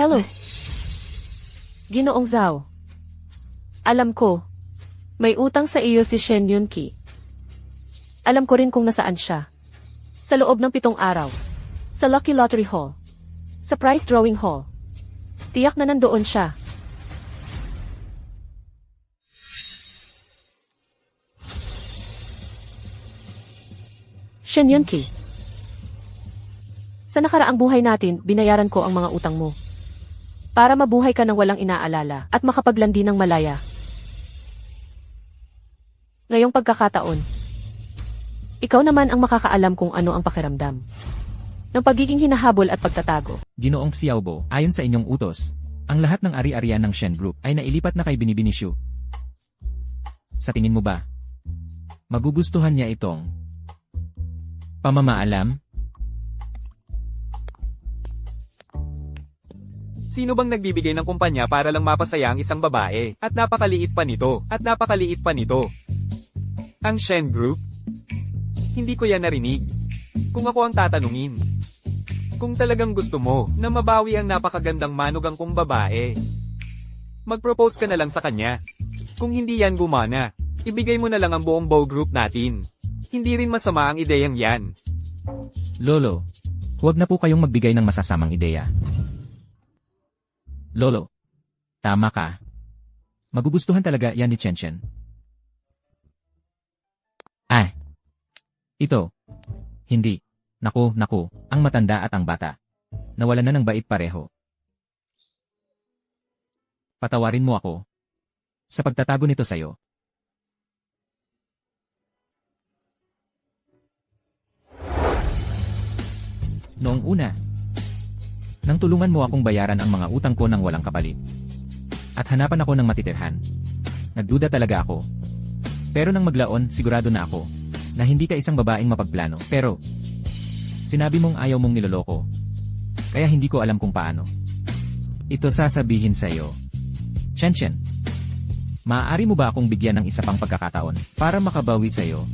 Hello. Ginoong Zhao. Alam ko, may utang sa iyo si Shen Yunqi. Alam ko rin kung nasaan siya. Sa loob ng 7 araw. Sa Lucky Lottery Hall. Sa Prize Drawing Hall. Tiyak na nandoon siya. Shen Yunqi. Sa nakaraang buhay natin, binayaran ko ang mga utang mo. Para mabuhay ka ng walang inaalala at makapaglandi ng malaya. Ngayong pagkakataon, ikaw naman ang makakaalam kung ano ang pakiramdam ng pagiging hinahabol at pagtatago. Ginoong Xiaobo, ayon sa inyong utos, ang lahat ng ari-arian ng Shen Group ay nailipat na kay Binibini Xu. Sa tingin mo ba, magugustuhan niya itong pamamaalam? Sino bang nagbibigay ng kumpanya para lang mapasaya ang isang babae? At napakaliit pa nito. At napakaliit pa nito. Ang Shen Group? Hindi ko yan narinig. Kung ako ang tatanungin. Kung talagang gusto mo na mabawi ang napakagandang manugang kong babae, mag-propose ka na lang sa kanya. Kung hindi yan gumana, ibigay mo na lang ang buong Bow Group natin. Hindi rin masama ang ideyang yan. Lolo, huwag na po kayong magbigay ng masasamang ideya. Lolo, tama ka. Magugustuhan talaga yan ni Chen Chen. Ito. Hindi. Naku, ang matanda at ang bata. Nawalan na ng bait pareho. Patawarin mo ako. Sa pagtatago nito sa'yo. Noong una, nang tulungan mo akong bayaran ang mga utang ko ng walang kapalit. At hanapan ako ng matitirhan. Nagduda talaga ako. Pero nang maglaon, sigurado na ako na hindi ka isang babaeng mapagplano. Pero, sinabi mong ayaw mong niloloko. Kaya hindi ko alam kung paano. Ito sasabihin sa'yo. Chen Chen, Maaari mo ba akong bigyan ng isa pang pagkakataon para makabawi sa'yo?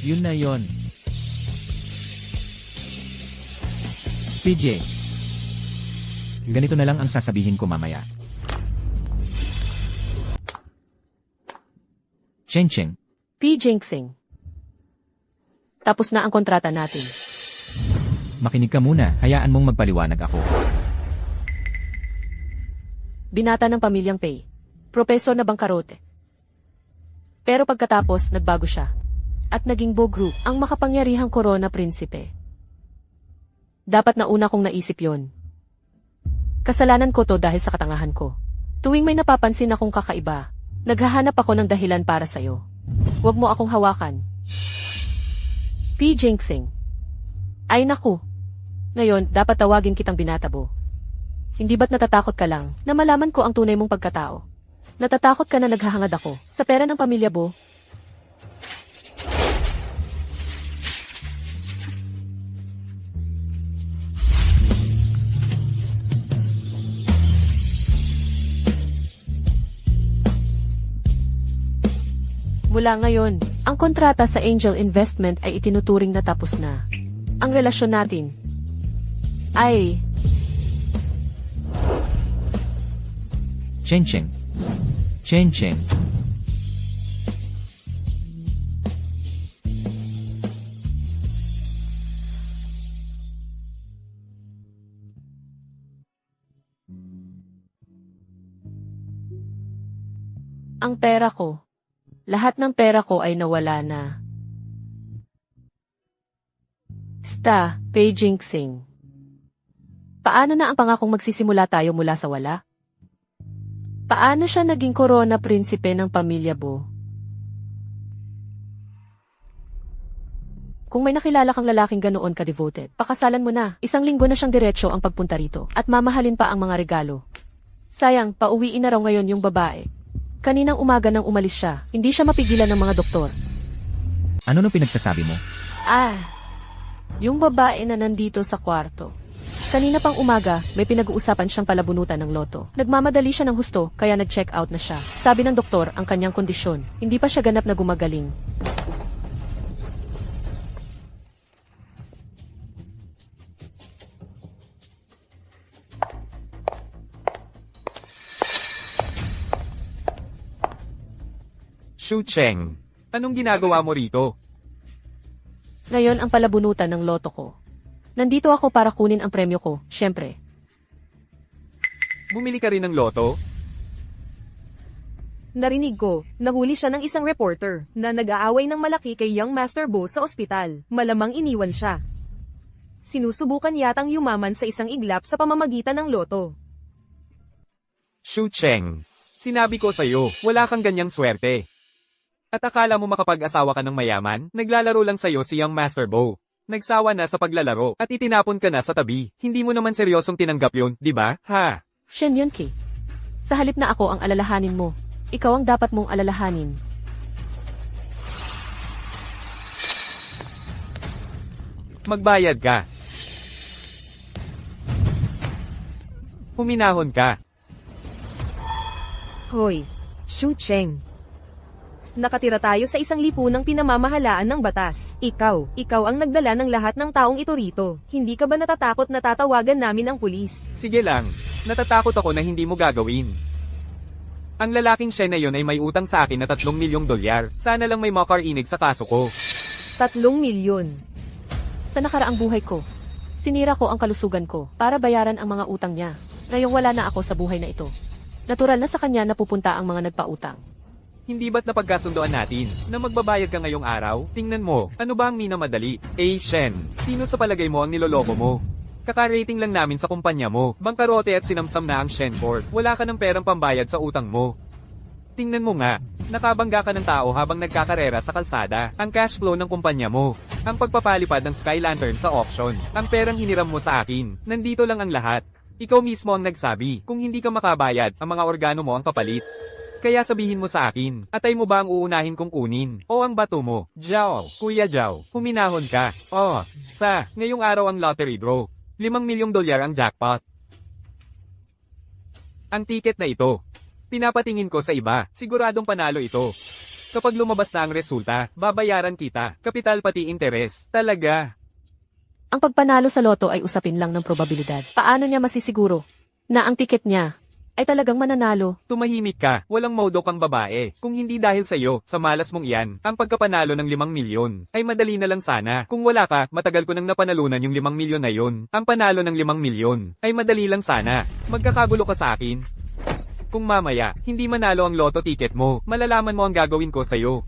Yun na yon. CJ. Ganito na lang ang sasabihin ko mamaya. Cheng. P. Jinxing. Tapos na ang kontrata natin. Makinig ka muna, hayaan mong magpaliwanag ako. Binata ng pamilyang Pei. Propesor na bangkarote. Pero pagkatapos, nagbago siya. At naging Bo Group, ang makapangyarihang korona prinsipe. Dapat na una kong naisip yon. Kasalanan ko to dahil sa katangahan ko. Tuwing may napapansin akong kakaiba, naghahanap ako ng dahilan para sa'yo. Huwag mo akong hawakan. P. Jinxing. Ay naku. Ngayon, dapat tawagin kitang binatabo. Hindi ba't natatakot ka lang na malaman ko ang tunay mong pagkatao? Natatakot ka na naghahangad ako sa pera ng pamilya Bo? Mula ngayon, ang kontrata sa Angel Investment ay itinuturing na tapos na. Ang relasyon natin ay... Cheng. Ang pera ko. Lahat ng pera ko ay nawala na. Pei Jinxing. Paano na ang pangakong magsisimula tayo mula sa wala? Paano siya naging korona prinsipe ng pamilya Bo? Kung may nakilala kang lalaking ganoon ka-devoted, pakasalan mo na. 1 linggo na siyang diretsyo ang pagpunta rito at mamahalin pa ang mga regalo. Sayang, pauwiin na raw ngayon yung babae. Kaninang umaga nang umalis siya, hindi siya mapigilan ng mga doktor. Ano nung pinagsasabi mo? Yung babae na nandito sa kwarto. Kanina pang umaga, may pinag-uusapan siyang palabunutan ng loto. Nagmamadali siya ng husto, kaya nag-check out na siya. Sabi ng doktor ang kanyang kondisyon. Hindi pa siya ganap na gumagaling. Shu Cheng, anong ginagawa mo rito? Ngayon ang palabunutan ng loto ko. Nandito ako para kunin ang premyo ko, syempre. Bumili ka rin ng loto? Narinig ko, nahuli siya ng isang reporter na nag-aaway ng malaki kay Young Master Bo sa ospital. Malamang iniwan siya. Sinusubukan yatang yumaman sa isang iglap sa pamamagitan ng loto. Shu Cheng, sinabi ko sa'yo, wala kang ganyang swerte. At akala mo makapag-asawa ka ng mayaman? Naglalaro lang sa'yo si Young Master Bo. Nagsawa na sa paglalaro at itinapon ka na sa tabi. Hindi mo naman seryosong tinanggap yun, di ba? Ha? Shen Yunki. Sa halip na ako ang alalahanin mo, ikaw ang dapat mong alalahanin. Magbayad ka. Huminahon ka. Hoy, Shu Cheng. Nakatira tayo sa isang lipunang pinamamahalaan ng batas. Ikaw ang nagdala ng lahat ng taong ito rito. Hindi ka ba natatakot na tatawagan namin ang pulis? Sige lang, natatakot ako na hindi mo gagawin. Ang lalaking siya na yun ay may utang sa akin na $3 milyong. Sana lang may makarinig sa kaso ko. 3 milyon. Sa nakaraang buhay ko, sinira ko ang kalusugan ko para bayaran ang mga utang niya. Ngayong wala na ako sa buhay na ito. Natural na sa kanya na pupunta ang mga nagpautang. Hindi ba't napagkasundoan natin na magbabayad ka ngayong araw? Tingnan mo, ano ba ang minamadali? Shen, sino sa palagay mo ang niloloko mo? Kaka-rating lang namin sa kumpanya mo. Bangkarote at sinamsam na ang Shen Corp. Wala ka ng perang pambayad sa utang mo. Tingnan mo nga, nakabangga ka ng tao habang nagkakarera sa kalsada. Ang cash flow ng kumpanya mo. Ang pagpapalipad ng Sky Lantern sa auction. Ang perang hiniram mo sa akin. Nandito lang ang lahat. Ikaw mismo ang nagsabi, kung hindi ka makabayad, ang mga organo mo ang kapalit. Kaya sabihin mo sa akin, atay mo ba ang uunahin kong kunin? O ang bato mo? Jao, Kuya Jao, huminahon ka. Ngayong araw ang lottery draw. $5 milyong ang jackpot. Ang tiket na ito. Pinapatingin ko sa iba, siguradong panalo ito. Kapag lumabas na ang resulta, babayaran kita, kapital pati interes, talaga. Ang pagpanalo sa loto ay usapin lang ng probabilidad. Paano niya masisiguro na ang tiket niya ay talagang mananalo? Tumahimik ka, walang modo kang babae. Kung hindi dahil sa'yo, sa malas mong iyan, ang pagkapanalo ng 5 milyon, ay madali na lang sana. Kung wala ka, matagal ko nang napanalunan yung 5 milyon na yun. Ang panalo ng 5 milyon, ay madali lang sana. Magkakagulo ka sa akin. Kung mamaya, hindi manalo ang loto ticket mo, malalaman mo ang gagawin ko sa'yo.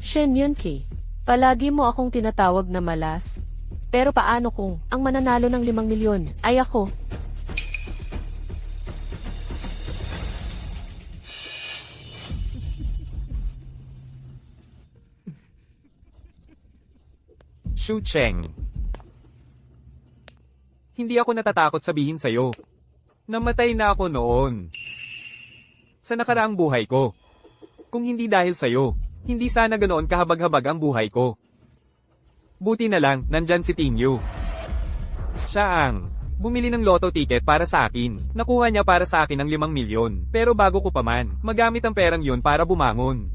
Shen Yunki, palagi mo akong tinatawag na malas. Pero paano kung ang mananalo ng 5 milyon ay ako? Shu Cheng. Hindi ako natatakot sabihin sa'yo. Namatay na ako noon. Sa nakaraang buhay ko. Kung hindi dahil sa'yo, hindi sana ganoon kahabag-habag ang buhay ko. Buti na lang, nandyan si Ting Yu. Siya ang bumili ng loto ticket para sa akin. Nakuha niya para sa akin ang 5 milyon. Pero bago ko pa man, magamit ang perang yun para bumangon.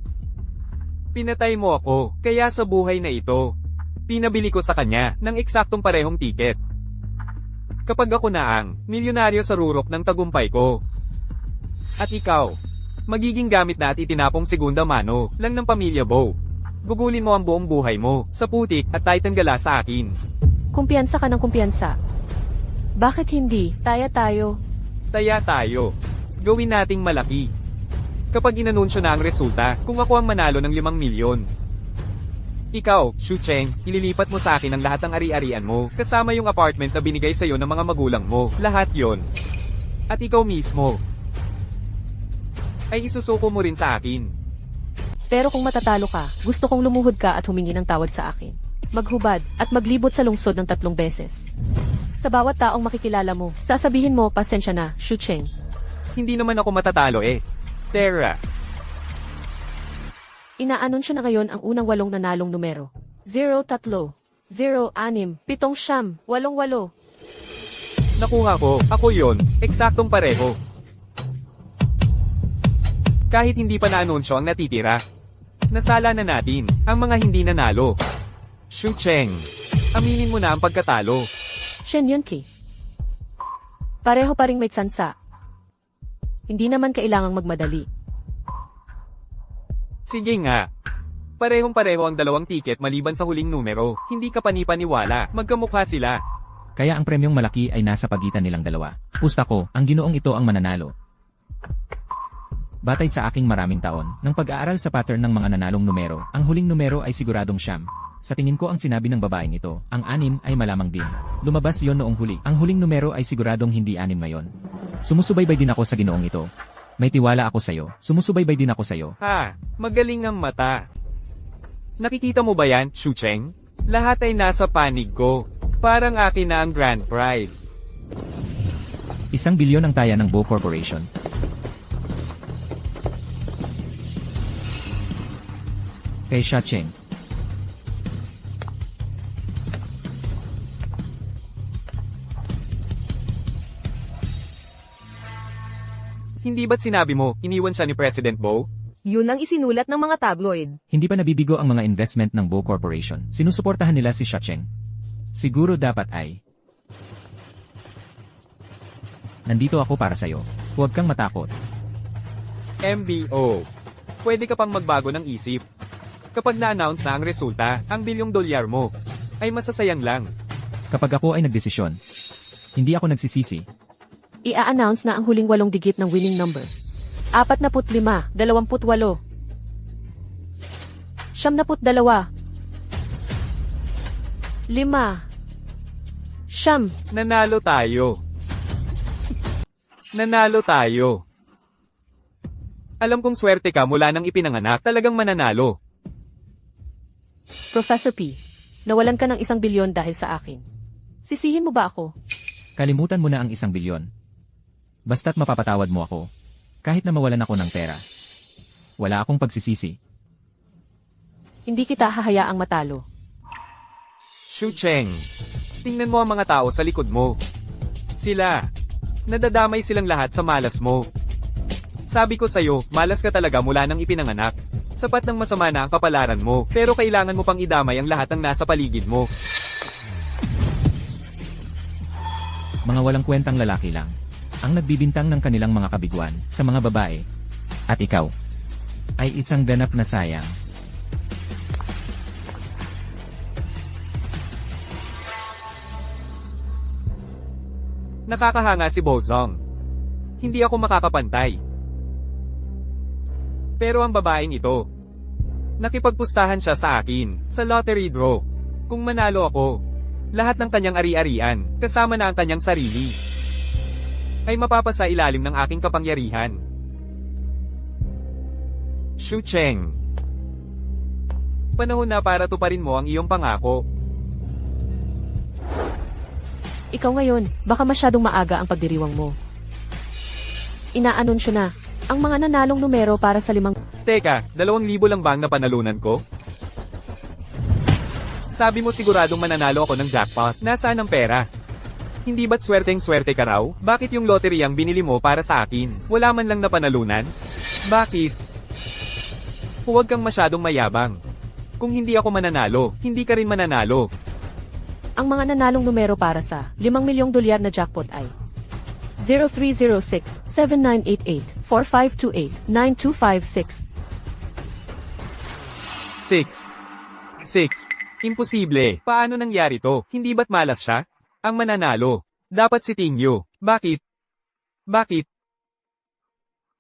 Pinatay mo ako, kaya sa buhay na ito, pinabili ko sa kanya ng eksaktong parehong ticket. Kapag ako na ang milyonaryo sa rurok ng tagumpay ko. At ikaw, magiging gamit na at itinapong segunda mano lang ng pamilya Bo. Gugulin mo ang buong buhay mo sa putik at taytanggala sa akin. Kumpiyansa ka ng kumpiyansa. Bakit hindi? Taya tayo. Taya tayo. Gawin nating malaki. Kapag inanunsyo na ang resulta, kung ako ang manalo ng 5 milyon. Ikaw, Shu Cheng, ililipat mo sa akin ang lahat ng ari-arian mo, kasama yung apartment na binigay sa'yo ng mga magulang mo, lahat yon. At ikaw mismo, ay isusuko mo rin sa akin. Pero kung matatalo ka, gusto kong lumuhod ka at humingi ng tawad sa akin. Maghubad at maglibot sa lungsod ng 3 beses. Sa bawat taong makikilala mo, sasabihin mo, pasensya na, Shu Cheng. Hindi naman ako matatalo eh. Tara. Inaanunsyo na ngayon ang unang 8 nanalong numero. 03, 06, 7, 88. Nakuha ko, ako yon, eksaktong pareho. Kahit hindi pa na-anunsyo ang natitira. Nasala na natin, ang mga hindi nanalo. Shu Cheng, aminin mo na ang pagkatalo. Shen Yunki. Pareho pa ring may tsansa. Hindi naman kailangang magmadali. Sige nga. Parehong-pareho ang 2 ticket maliban sa huling numero. Hindi ka panipaniwala, magkamukha sila. Kaya ang premyong malaki ay nasa pagitan nilang dalawa. Pusta ko, ang ginoong ito ang mananalo. Batay sa aking maraming taon, ng pag-aaral sa pattern ng mga nanalong numero, ang huling numero ay siguradong siyam. Sa tingin ko ang sinabi ng babaeng ito, ang 6 ay malamang din. Lumabas yon noong huli. Ang huling numero ay siguradong hindi 6 ngayon. Sumusubaybay din ako sa ginoong ito. May tiwala ako sa'yo. Sumusubaybay din ako sa'yo. Ha, magaling ang mata. Nakikita mo ba yan, Shu Cheng? Lahat ay nasa panig ko. Parang akin na ang grand prize. 1 bilyon ang taya ng Bo Corporation. Kay Sha Cheng. Hindi ba't sinabi mo, iniwan siya ni President Bo? Yun ang isinulat ng mga tabloid. Hindi pa nabibigo ang mga investment ng Bo Corporation. Sinusuportahan nila si Sha Cheng. Siguro dapat ay. Nandito ako para sa'yo. Huwag kang matakot. MBO. Pwede ka pang magbago ng isip. Kapag na-announce na ang resulta, ang $1 mo, ay masasayang lang. Kapag ako ay nagdesisyon, hindi ako nagsisisi. Ia-announce na ang huling 8 digit ng winning number. 45, 28. 72. Lima. Siyam. Nanalo tayo. Nanalo tayo. Alam kong swerte ka mula nang ipinanganak, talagang mananalo. Professor P. Nawalan ka ng 1 bilyon dahil sa akin. Sisihin mo ba ako? Kalimutan mo na ang 1 bilyon. Basta't mapapatawad mo ako. Kahit na mawalan ako ng pera. Wala akong pagsisisi. Hindi kita hahayaang matalo. Shu Cheng. Tingnan mo ang mga tao sa likod mo. Sila. Nadadamay silang lahat sa malas mo. Sabi ko sa'yo, malas ka talaga mula nang ipinanganak. Sapat ng masama na ang kapalaran mo, pero kailangan mo pang idamay ang lahat ng nasa paligid mo. Mga walang kwentang lalaki lang ang nagbibintang ng kanilang mga kabiguan sa mga babae. At ikaw ay isang ganap na sayang. Nakakahanga si Bozong. Hindi ako makakapantay. Pero ang babaeng ito, nakipagpustahan siya sa akin, sa lottery draw. Kung manalo ako, lahat ng kanyang ari-arian, kasama na ang kanyang sarili, ay mapapasa ilalim ng aking kapangyarihan. Xu Cheng. Panahon na para tuparin mo ang iyong pangako. Ikaw ngayon, baka masyadong maaga ang pagdiriwang mo. Inaanunsyo na, ang mga nanalong numero para sa 5... Teka, 2,000 lang ba ang napanalunan ko? Sabi mo siguradong mananalo ako ng jackpot. Nasaan ang pera? Hindi ba't swerteng-swerte ka raw? Bakit yung lottery ang binili mo para sa akin? Wala man lang napanalunan? Bakit? Huwag kang masyadong mayabang. Kung hindi ako mananalo, hindi ka rin mananalo. Ang mga nanalong numero para sa 5 milyong dolyar na jackpot ay 0306, 7988, 4528, 9256. 6. Imposible. Paano nangyari to? Hindi ba't malas siya? Ang mananalo. Dapat si Tingyo. Bakit? Bakit?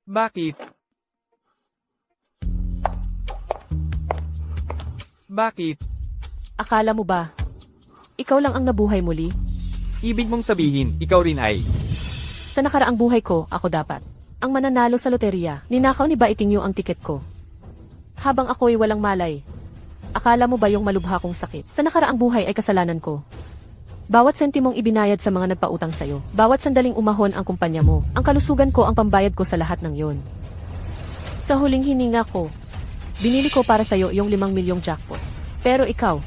Bakit? Bakit? Akala mo ba? Ikaw lang ang nabuhay muli? Ibig mong sabihin, ikaw rin ay. Sa nakaraang buhay ko, ako dapat ang mananalo sa loteriya. Ninakaw ni Baitingyo ang tiket ko. Habang ako'y walang malay. Akala mo ba yung malubha kong sakit? Sa nakaraang buhay ay kasalanan ko. Bawat sentimong ibinayad sa mga nagpautang sa'yo. Bawat sandaling umahon ang kumpanya mo. Ang kalusugan ko ang pambayad ko sa lahat ng yon. Sa huling hininga ko, binili ko para sa'yo yung 5 milyong jackpot. Pero ikaw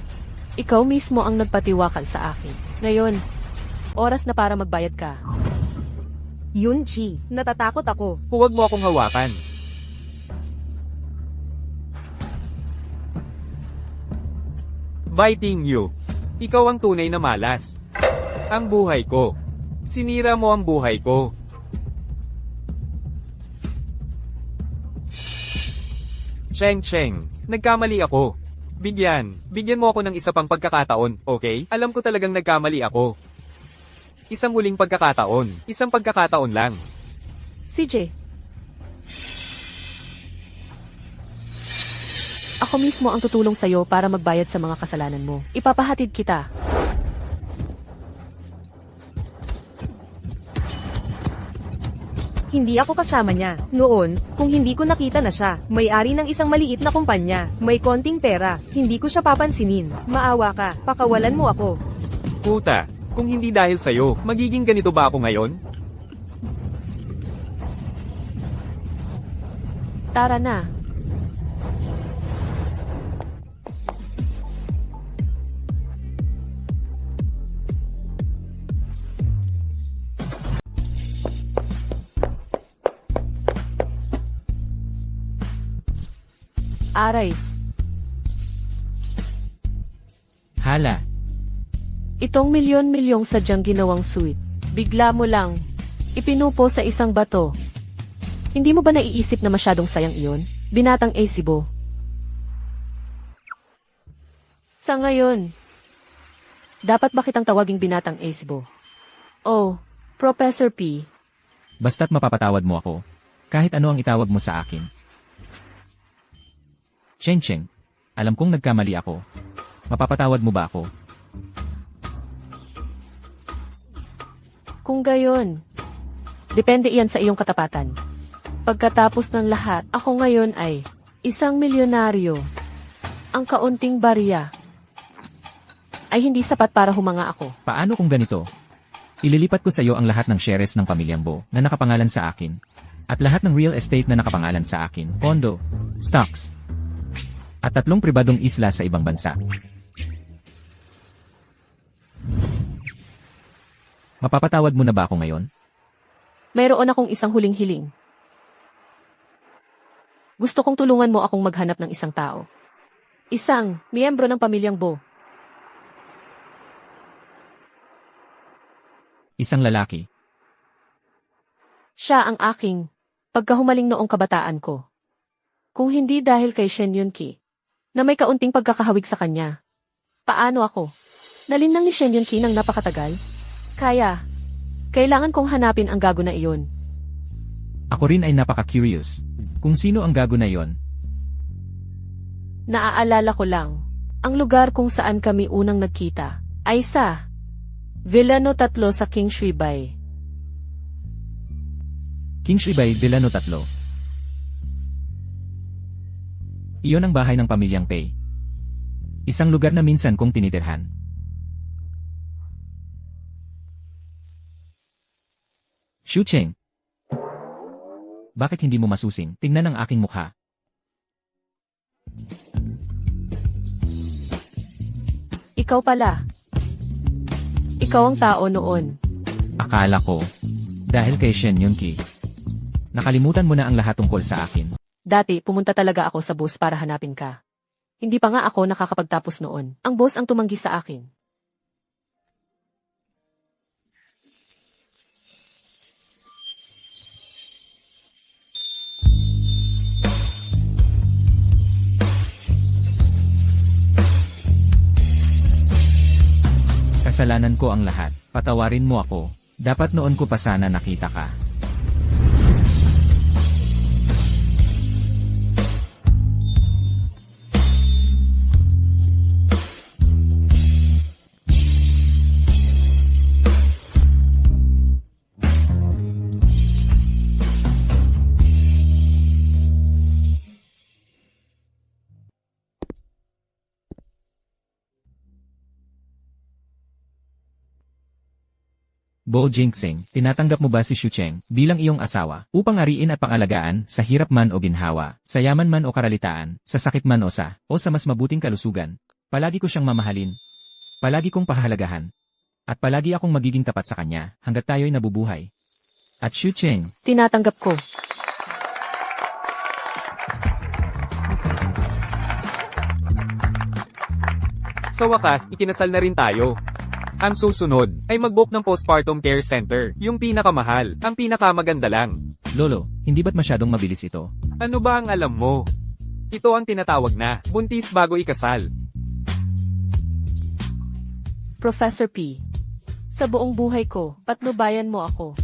mismo ang nagpatiwakal sa akin. Ngayon, oras na para magbayad ka. Yun, Chi. Natatakot ako. Huwag mo akong hawakan. Biting you. Ikaw ang tunay na malas. Ang buhay ko. Sinira mo ang buhay ko. Cheng, nagkamali ako. Bigyan mo ako ng isa pang pagkakataon, okay? Alam ko talagang nagkamali ako. Isang huling pagkakataon. Isang pagkakataon lang. CJ. Ako mismo ang tutulong sa'yo para magbayad sa mga kasalanan mo. Ipapahatid kita. Hindi ako kasama niya. Noon, kung hindi ko nakita na siya, may-ari ng isang maliit na kumpanya, may konting pera, hindi ko siya papansinin. Maawa ka, pakawalan mo ako. Puta, kung hindi dahil sa'yo, magiging ganito ba ako ngayon? Tara na. Aray, Hala, itong milyon-milyong sadyang ginawang sweet. Bigla mo lang ipinupo sa isang bato. Hindi mo ba naiisip na masyadong sayang iyon? Binatang Asibo. Sa ngayon, dapat ba kitang tawaging binatang Asibo? Oh, Professor P. basta't mapapatawad mo ako. Kahit ano ang itawag mo sa akin. Cheng, alam kong nagkamali ako. Mapapatawad mo ba ako? Kung gayon, depende iyan sa iyong katapatan. Pagkatapos ng lahat, ako ngayon ay isang milyonaryo. Ang kaunting barya ay hindi sapat para humanga ako. Paano kung ganito? Ililipat ko sa iyo ang lahat ng shares ng pamilyang Bo na nakapangalan sa akin. At lahat ng real estate na nakapangalan sa akin, pondo, stocks, at 3 pribadong isla sa ibang bansa. Mapapatawad mo na ba ako ngayon? Mayroon akong isang huling hiling. Gusto kong tulungan mo akong maghanap ng isang tao. Isang miyembro ng pamilyang Bo. Isang lalaki. Siya ang aking pagkahumaling noong kabataan ko. Kung hindi dahil kay Shen Yunki, na may kaunting pagkakahawig sa kanya. Paano ako? Nalinlang ni Shen Yunki ng napakatagal? Kaya, kailangan kong hanapin ang gago na iyon. Ako rin ay napaka-curious. Kung sino ang gago na yon. Naaalala ko lang, ang lugar kung saan kami unang nagkita ay sa Villano 3 sa King Shui Bai. King Shui Bai, Villano 3. Iyon ang bahay ng pamilyang Pei. Isang lugar na minsan kong tinitirhan. Xu Cheng. Bakit hindi mo masusing? Tingnan ang aking mukha. Ikaw pala. Ikaw ang tao noon. Akala ko, dahil kay Shen Yunki, nakalimutan mo na ang lahat tungkol sa akin. Dati, pumunta talaga ako sa boss para hanapin ka. Hindi pa nga ako nakakapagtapos noon. Ang boss ang tumanggi sa akin. Kasalanan ko ang lahat. Patawarin mo ako. Dapat noon ko pa sana nakita ka. Bo Jinxing, tinatanggap mo ba si Xu Cheng bilang iyong asawa upang ariin at pangalagaan sa hirap man o ginhawa, sa yaman man o karalitaan, sa sakit man o sa mas mabuting kalusugan? Palagi ko siyang mamahalin. Palagi kong pahahalagahan. At palagi akong magiging tapat sa kanya hanggat tayo'y nabubuhay. At Xu Cheng, Tinatanggap ko. Sa wakas, ikinasal na rin tayo. Ang susunod ay mag-book ng postpartum care center, yung pinakamahal, ang pinakamaganda lang. Lolo, hindi ba't masyadong mabilis ito? Ano ba ang alam mo? Ito ang tinatawag na buntis bago ikasal. Professor P. Sa buong buhay ko, patnubayan mo ako.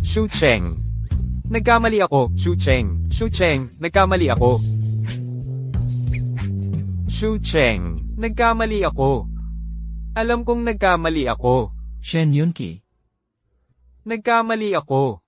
Xu Cheng. Nagkamali ako, Xu Cheng. Xu Cheng, nagkamali ako. Xu Cheng, nagkamali ako. Alam kong nagkamali ako. Shen Yunki. Nagkamali ako.